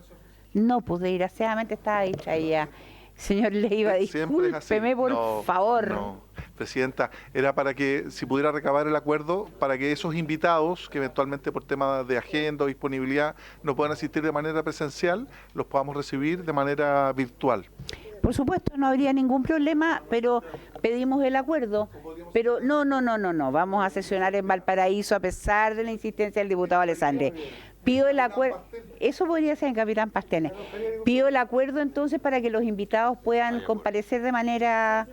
No, pues desgraciadamente estaba distraída. Señor Leiva, Siempre es así. discúlpeme, por favor. No, Presidenta, era para que si pudiera recabar el acuerdo, para que esos invitados, que eventualmente por temas de agenda o disponibilidad no puedan asistir de manera presencial, los podamos recibir de manera virtual. Por supuesto, no habría ningún problema, pero pedimos el acuerdo. Pero no, vamos a sesionar en Valparaíso a pesar de la insistencia del diputado Alessandri. Pido el acuerdo, eso podría ser en Capitán Pastenes. Pido el acuerdo entonces para que los invitados puedan comparecer de manera...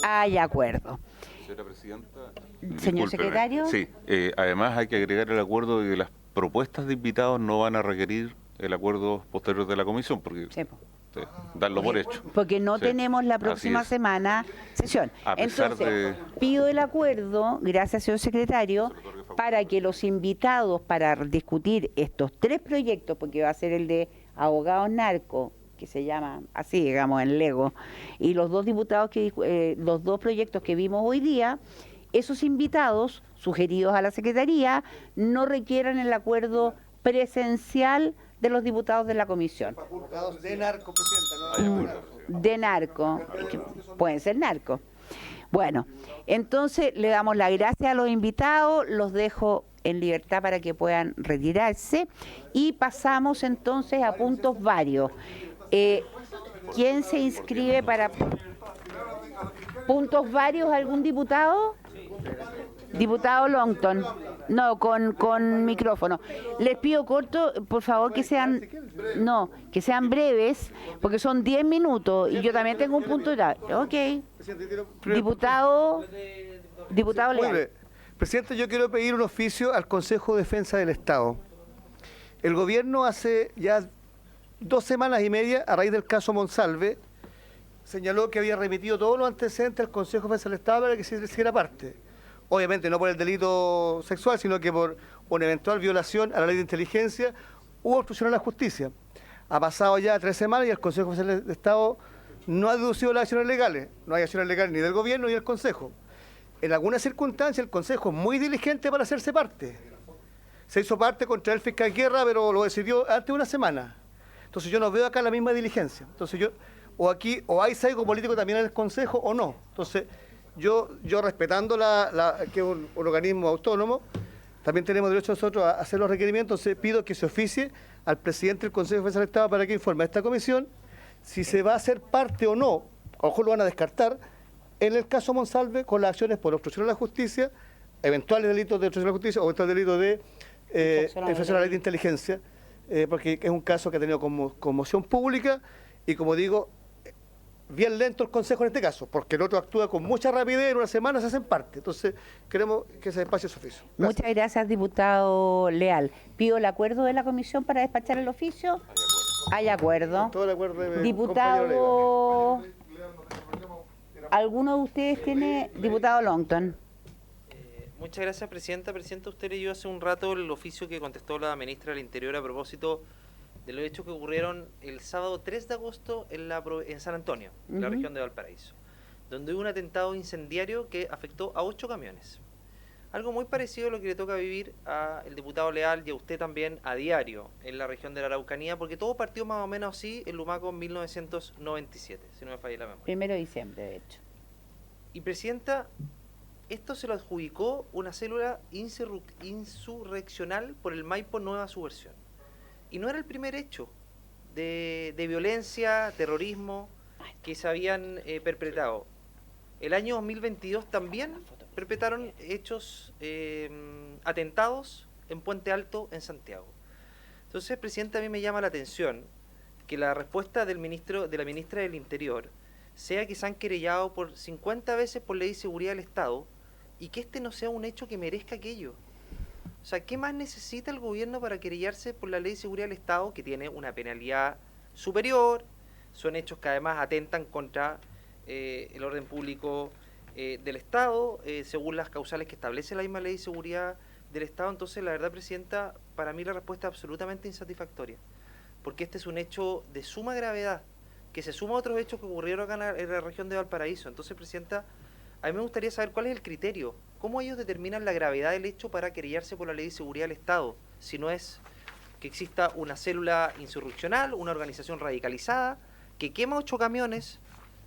Hay acuerdo. Señora Presidenta. Señor secretario. Sí, además hay que agregar el acuerdo de que las propuestas de invitados no van a requerir el acuerdo posterior de la comisión, porque Sí, po. darlo por hecho. Porque no Sí, tenemos la así próxima es. semana sesión. A pesar Entonces, de- pido el acuerdo, gracias señor secretario, para que los invitados para discutir estos tres proyectos, porque va a ser el de abogados narco, que se llama así, digamos, en Lego, y los dos diputados los dos proyectos que vimos hoy día, esos invitados sugeridos a la Secretaría no requieran el acuerdo presencial de los diputados de la comisión. De narco, Presidenta, ¿no? De narco, que pueden ser narcos. Bueno, entonces le damos las gracias a los invitados, los dejo en libertad para que puedan retirarse y pasamos entonces a puntos varios. ¿Quién se inscribe para puntos varios? ¿Algún diputado? Diputado Longton. No, con micrófono. Les pido corto, por favor, que sean breves, porque son 10 minutos y yo también tengo un punto de... Ok. Diputado Muy Leal. breve. Presidente, yo quiero pedir un oficio al Consejo de Defensa del Estado. El gobierno hace ya 2 semanas y media, a raíz del caso Monsalve, señaló que había remitido todos los antecedentes al Consejo de Defensa del Estado para que se hiciera parte. Obviamente no por el delito sexual, sino que por una eventual violación a la ley de inteligencia u obstrucción a la justicia. Ha pasado ya 3 semanas y el Consejo de Defensa del Estado no ha deducido las acciones legales. No hay acciones legales ni del gobierno ni del Consejo. En algunas circunstancias el Consejo es muy diligente para hacerse parte. Se hizo parte contra el fiscal Guerra, pero lo decidió antes de una semana. Entonces yo no veo acá la misma diligencia. Entonces o hay sesgo político también en el Consejo o no. Entonces yo respetando que es un organismo autónomo, también tenemos derecho nosotros a hacer los requerimientos. Entonces pido que se oficie al presidente del Consejo de Defensa del Estado para que informe a esta comisión si se va a hacer parte o no, a lo mejor lo van a descartar, en el caso Monsalve con las acciones por obstrucción a la justicia, eventuales delitos de obstrucción a la justicia o eventuales delitos de infracción a la ley de inteligencia, porque es un caso que ha tenido conmoción pública y, como digo, bien lento el Consejo en este caso, porque el otro actúa con mucha rapidez, en una semana se hacen parte. Entonces, queremos que se despache su oficio. Gracias. Muchas gracias, diputado Leal. Pido el acuerdo de la comisión para despachar el oficio. Hay acuerdo. Todo el acuerdo de Diputado, ¿alguno de ustedes tiene? Diputado Longton. Muchas gracias, Presidenta. Presidenta, usted leyó hace un rato el oficio que contestó la ministra del Interior a propósito de los hechos que ocurrieron el sábado 3 de agosto en San Antonio, en la región de Valparaíso, donde hubo un atentado incendiario que afectó a 8 camiones. Algo muy parecido a lo que le toca vivir al diputado Leal y a usted también a diario en la región de la Araucanía, porque todo partió más o menos así en Lumaco en 1997, si no me falla la memoria. 1 de diciembre, de hecho. Y, Presidenta, esto se lo adjudicó una célula insurreccional por el Maipo Nueva Subversión. Y no era el primer hecho de violencia, terrorismo que se habían perpetrado. El año 2022 también perpetraron hechos, atentados en Puente Alto, en Santiago. Entonces, Presidente, a mí me llama la atención que la respuesta de la ministra del Interior sea que se han querellado por 50 veces por ley de seguridad del Estado y que este no sea un hecho que merezca aquello. O sea, ¿qué más necesita el gobierno para querellarse por la ley de seguridad del Estado, que tiene una penalidad superior? Son hechos que además atentan contra el orden público del Estado, según las causales que establece la misma ley de seguridad del Estado. Entonces, la verdad, Presidenta, para mí la respuesta es absolutamente insatisfactoria, porque este es un hecho de suma gravedad, que se suma a otros hechos que ocurrieron acá en la región de Valparaíso. Entonces, Presidenta, a mí me gustaría saber cuál es el criterio, cómo ellos determinan la gravedad del hecho para querellarse por la ley de seguridad del Estado, si no es que exista una célula insurreccional, una organización radicalizada, que quema 8 camiones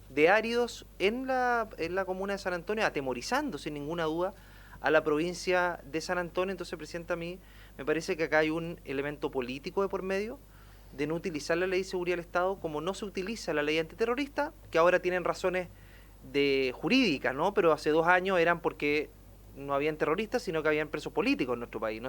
de áridos en la comuna de San Antonio, atemorizando sin ninguna duda a la provincia de San Antonio. Entonces, Presidenta, a mí me parece que acá hay un elemento político de por medio, de no utilizar la ley de seguridad del Estado como no se utiliza la ley antiterrorista, que ahora tienen razones jurídicas, ¿no? Pero hace 2 años eran porque no habían terroristas, sino que habían presos políticos en nuestro país.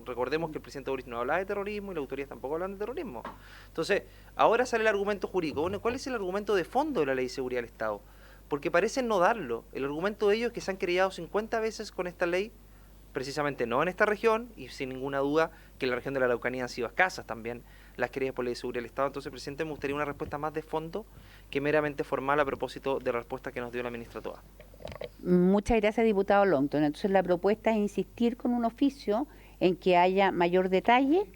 Recordemos que el presidente Boris no hablaba de terrorismo y las autoridades tampoco hablan de terrorismo. Entonces, ahora sale el argumento jurídico. Bueno, ¿cuál es el argumento de fondo de la ley de seguridad del Estado? Porque parecen no darlo. El argumento de ellos es que se han querellado 50 veces con esta ley, precisamente no en esta región, y sin ninguna duda que en la región de la Araucanía han sido escasas también las querellas por ley de seguridad del Estado. Entonces, Presidente, me gustaría una respuesta más de fondo que meramente formal a propósito de la respuesta que nos dio la ministra Toa. Muchas gracias, diputado Longton. Entonces, la propuesta es insistir con un oficio en que haya mayor detalle.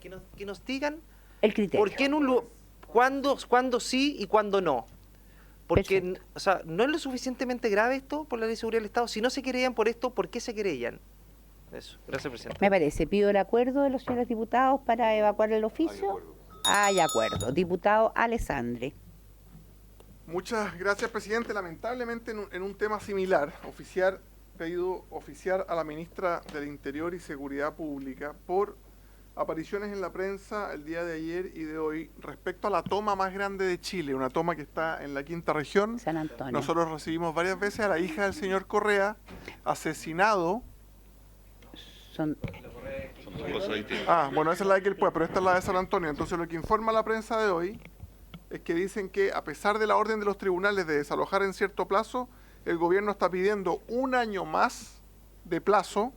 Que nos digan el criterio. ¿Por qué cuándo sí y cuándo no? Porque, o sea, no es lo suficientemente grave esto por la ley de seguridad del Estado. Si no se querellan por esto, ¿por qué se querellan? Eso. Gracias, Presidente. Me parece. Pido el acuerdo de los señores diputados para evacuar el oficio. Hay acuerdo. Diputado Alessandri. Muchas gracias, Presidente. Lamentablemente, en un tema similar, pedido oficiar a la ministra del Interior y Seguridad Pública por apariciones en la prensa el día de ayer y de hoy respecto a la toma más grande de Chile, una toma que está en la 5ª región. San Antonio. Nosotros recibimos varias veces a la hija del señor Correa, asesinado. Bueno, esa es la de Quilpué, pero esta es la de San Antonio. Entonces, lo que informa la prensa de hoy es que dicen que, a pesar de la orden de los tribunales de desalojar en cierto plazo, el gobierno está pidiendo 1 año más de plazo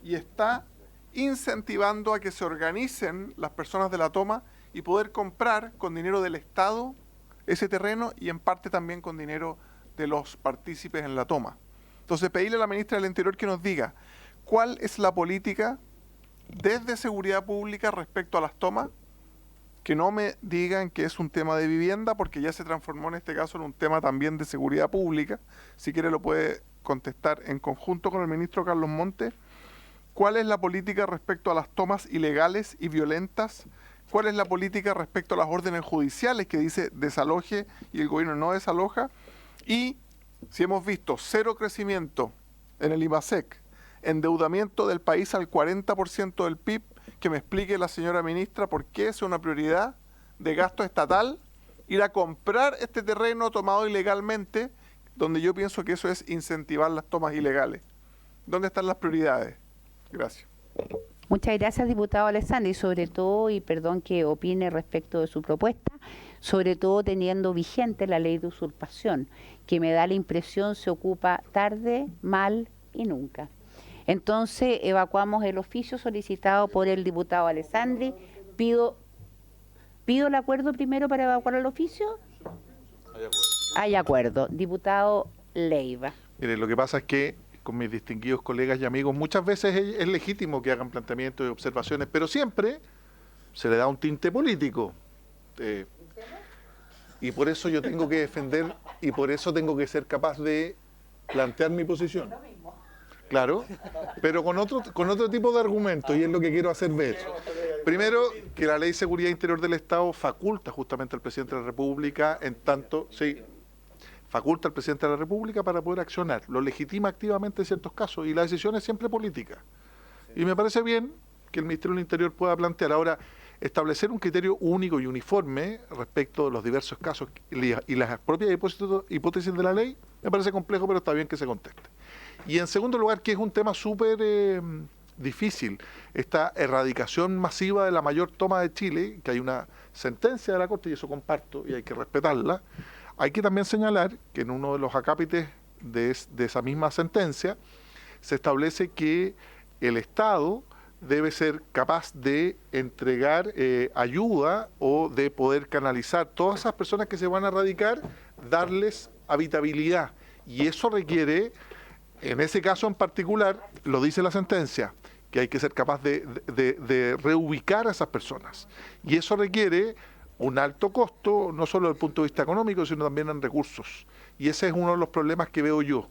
y está incentivando a que se organicen las personas de la toma y poder comprar con dinero del Estado ese terreno y en parte también con dinero de los partícipes en la toma. Entonces, pedirle a la ministra del Interior que nos diga cuál es la política desde seguridad pública respecto a las tomas, que no me digan que es un tema de vivienda, porque ya se transformó en este caso en un tema también de seguridad pública. Si quiere lo puede contestar en conjunto con el ministro Carlos Montes. ¿Cuál es la política respecto a las tomas ilegales y violentas? ¿Cuál es la política respecto a las órdenes judiciales que dice desaloje y el gobierno no desaloja? Y si hemos visto 0 crecimiento en el IMASEC, endeudamiento del país al 40% del PIB, que me explique la señora ministra por qué es una prioridad de gasto estatal ir a comprar este terreno tomado ilegalmente, donde yo pienso que eso es incentivar las tomas ilegales. ¿Dónde están las prioridades? Gracias. Muchas gracias, diputado Alessandri, y sobre todo, y perdón que opine respecto de su propuesta, sobre todo teniendo vigente la ley de usurpación, que me da la impresión se ocupa tarde, mal y nunca. Entonces, evacuamos el oficio solicitado por el diputado Alessandri. Pido el acuerdo primero para evacuar el oficio. Hay acuerdo. Diputado Leiva. Mire, lo que pasa es que con mis distinguidos colegas y amigos, muchas veces es legítimo que hagan planteamientos y observaciones, pero siempre se le da un tinte político. Y por eso yo tengo que defender y por eso tengo que ser capaz de plantear mi posición. Claro, pero con otro tipo de argumentos, y es lo que quiero hacer ver. Primero, que la Ley de Seguridad Interior del Estado faculta justamente al Presidente de la República, en tanto, sí, faculta al Presidente de la República para poder accionar, lo legitima activamente en ciertos casos, y la decisión es siempre política. Y me parece bien que el Ministerio del Interior pueda plantear ahora establecer un criterio único y uniforme respecto de los diversos casos y las propias hipótesis de la ley, me parece complejo, pero está bien que se conteste. Y en segundo lugar, que es un tema súper difícil, esta erradicación masiva de la mayor toma de Chile, que hay una sentencia de la Corte, y eso comparto, y hay que respetarla. Hay que también señalar que en uno de los acápites de esa misma sentencia se establece que el Estado debe ser capaz de entregar ayuda o de poder canalizar todas esas personas que se van a erradicar, darles habitabilidad. Y eso requiere, en ese caso en particular, lo dice la sentencia, que hay que ser capaz de reubicar a esas personas. Y eso requiere un alto costo, no solo desde el punto de vista económico, sino también en recursos. Y ese es uno de los problemas que veo yo.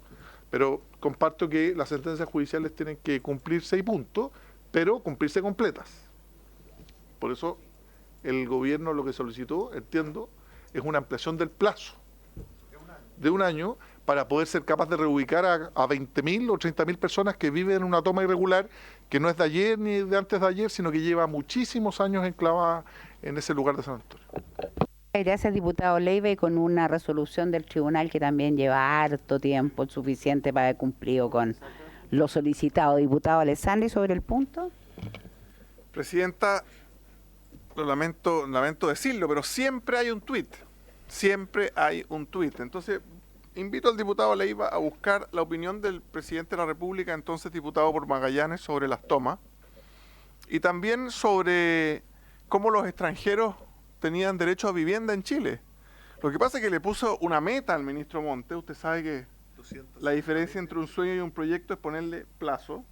Pero comparto que las sentencias judiciales tienen que cumplirse y punto, pero cumplirse completas. Por eso el gobierno lo que solicitó, entiendo, es una ampliación del plazo de un año para poder ser capaz de reubicar a 20.000 o 30.000 personas que viven en una toma irregular que no es de ayer ni de antes de ayer, sino que lleva muchísimos años enclavada en ese lugar de San Antonio. Gracias, diputado Leiva, y con una resolución del tribunal que también lleva harto tiempo, el suficiente para haber cumplido con lo solicitado. Diputado Alessandri, sobre el punto. Presidenta, lo lamento decirlo, pero siempre hay un tuit. Siempre hay un tuit. Entonces, invito al diputado Leiva a buscar la opinión del presidente de la República, entonces diputado por Magallanes, sobre las tomas. Y también sobre cómo los extranjeros tenían derecho a vivienda en Chile. Lo que pasa es que le puso una meta al ministro Monte. Usted sabe que la diferencia entre un sueño y un proyecto es ponerle plazo.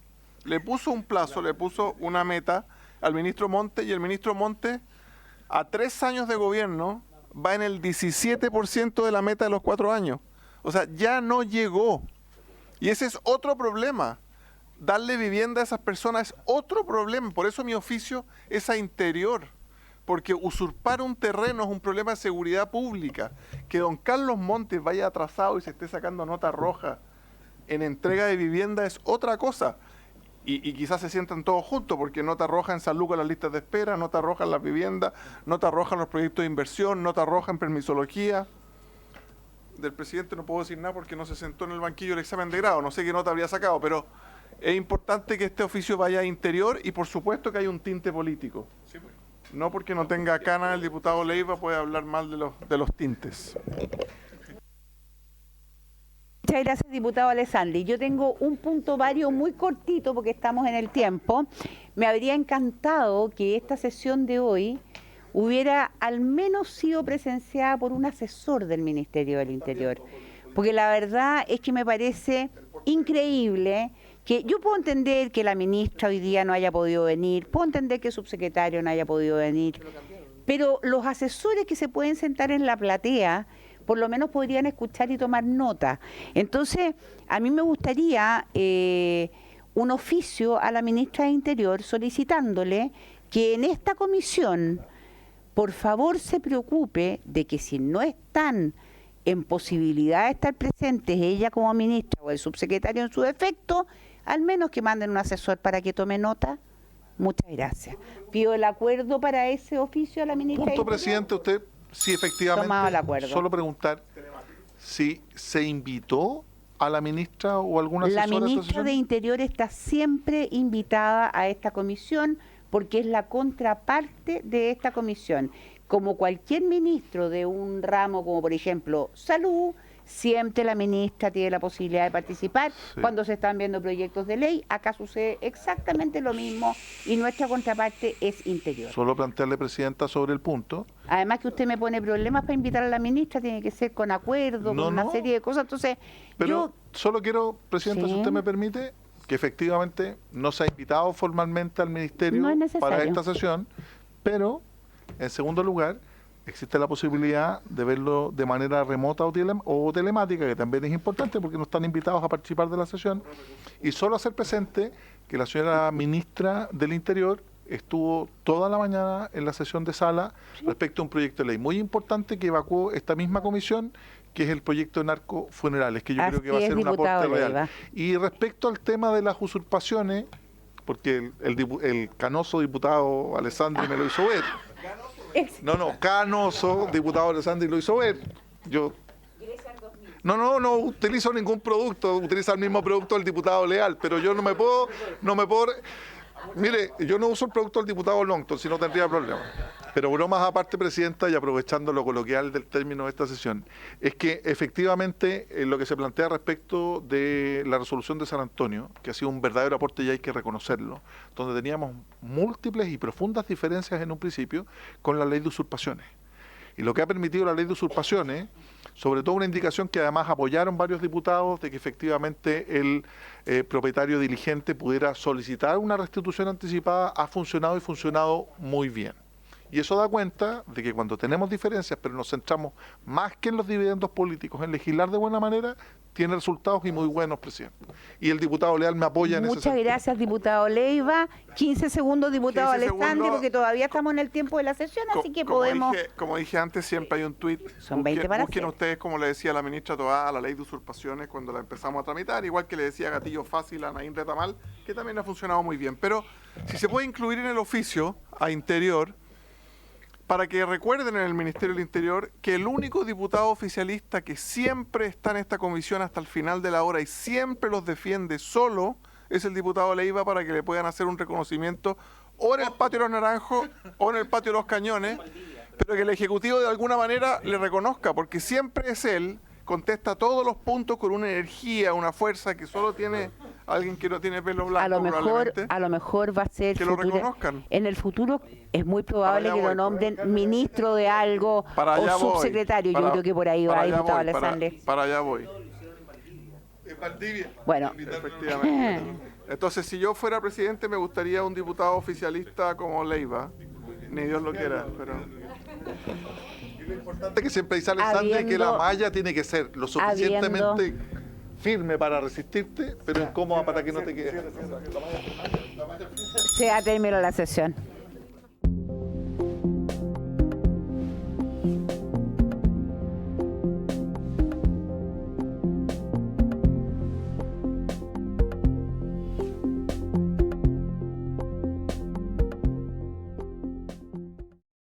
Le puso un plazo, le puso una meta al ministro Monte, y el ministro Monte, a 3 años de gobierno, va en el 17% de la meta de los 4 años. O sea, ya no llegó. Y ese es otro problema. Darle vivienda a esas personas es otro problema. Por eso mi oficio es a Interior. Porque usurpar un terreno es un problema de seguridad pública. Que don Carlos Montes vaya atrasado y se esté sacando nota roja en entrega de vivienda es otra cosa. Y quizás se sientan todos juntos, porque nota roja en San Lucas las listas de espera, nota roja en las viviendas, nota roja en los proyectos de inversión, nota roja en permisología. Del presidente no puedo decir nada porque no se sentó en el banquillo del examen de grado, no sé qué nota habría sacado, pero es importante que este oficio vaya a Interior, y por supuesto que hay un tinte político. No porque no tenga cana el diputado Leiva puede hablar mal de los tintes. Muchas gracias, diputado Alessandri. Yo tengo un punto vario muy cortito porque estamos en el tiempo. Me habría encantado que esta sesión de hoy hubiera al menos sido presenciada por un asesor del Ministerio del Interior, porque la verdad es que me parece increíble que yo puedo entender que la ministra hoy día no haya podido venir, puedo entender que el subsecretario no haya podido venir, pero los asesores que se pueden sentar en la platea por lo menos podrían escuchar y tomar nota. Entonces, a mí me gustaría un oficio a la ministra de Interior solicitándole que en esta comisión, por favor, se preocupe de que si no están en posibilidad de estar presentes ella como ministra o el subsecretario en su defecto, al menos que manden un asesor para que tome nota. Muchas gracias. Pido el acuerdo para ese oficio a la ministra. Punto, presidente, usted, sí, efectivamente, tomado el acuerdo. Solo preguntar si se invitó a la ministra o alguna La asesora de esta ministra sesión? de Interior está siempre invitada a esta comisión porque es la contraparte de esta comisión. Como cualquier ministro de un ramo, como por ejemplo Salud, siempre la ministra tiene la posibilidad de participar cuando se están viendo proyectos de ley. Acá sucede exactamente lo mismo y nuestra contraparte es Interior. Solo plantearle, Presidenta, sobre el punto. Además que usted me pone problemas para invitar a la ministra, tiene que ser con acuerdo, con una serie de cosas. Entonces, Pero solo quiero, Presidenta, si usted me permite, que efectivamente no se ha invitado formalmente al Ministerio No es necesario. para esta sesión, pero, en segundo lugar, existe la posibilidad de verlo de manera remota o telemática, que también es importante porque no están invitados a participar de la sesión, y solo hacer presente que la señora ministra del Interior estuvo toda la mañana en la sesión de sala respecto a un proyecto de ley muy importante que evacuó esta misma comisión, que es el proyecto de narcofunerales, que yo creo que va a ser un aporte real. Y respecto al tema de las usurpaciones, porque el canoso diputado Alessandri me lo hizo ver. Canoso, diputado Alessandri lo hizo ver. Yo no utilizo ningún producto, utiliza el mismo producto del diputado Leal, pero yo no me puedo. Mire, yo no uso el producto del diputado Longton, si no tendría problema. Pero bromas aparte, Presidenta, y aprovechando lo coloquial del término de esta sesión, es que efectivamente lo que se plantea respecto de la resolución de San Antonio, que ha sido un verdadero aporte y hay que reconocerlo, donde teníamos múltiples y profundas diferencias en un principio con la ley de usurpaciones. Y lo que ha permitido la ley de usurpaciones, sobre todo una indicación que además apoyaron varios diputados, de que efectivamente el propietario diligente pudiera solicitar una restitución anticipada, ha funcionado y funcionado muy bien. Y eso da cuenta de que cuando tenemos diferencias, pero nos centramos más que en los dividendos políticos, en legislar de buena manera, tiene resultados y muy buenos, Presidente. Y el diputado Leal me apoya en ese sentido. Muchas gracias, diputado Leiva. 15 segundos, diputado Alessandri, porque todavía estamos en el tiempo de la sesión, así que podemos... Como dije antes, siempre hay un tuit. Son 20 para busquen ustedes, como le decía la ministra Toá, la ley de usurpaciones cuando la empezamos a tramitar, igual que le decía gatillo fácil a Naín Retamal, que también ha funcionado muy bien. Pero si se puede incluir en el oficio a Interior, para que recuerden en el Ministerio del Interior que el único diputado oficialista que siempre está en esta comisión hasta el final de la hora y siempre los defiende solo es el diputado Leiva, para que le puedan hacer un reconocimiento o en el patio de los Naranjos o en el patio de los Cañones, pero que el Ejecutivo de alguna manera le reconozca, porque siempre es él, contesta todos los puntos con una energía, una fuerza que solo tiene alguien que no tiene pelo blanco. A lo mejor va a ser que lo reconozcan. En el futuro es muy probable que lo nombren ministro de algo o subsecretario. Yo creo que por ahí va, diputado Alessandri. Para allá voy. Bueno, efectivamente. Entonces, si yo fuera presidente, me gustaría un diputado oficialista como Leiva. Ni Dios lo quiera, pero... Lo importante que siempre dice Alessandri es que la malla tiene que ser lo suficientemente firme para resistirte, pero incómoda para que no te quedes. Se ha terminado la sesión.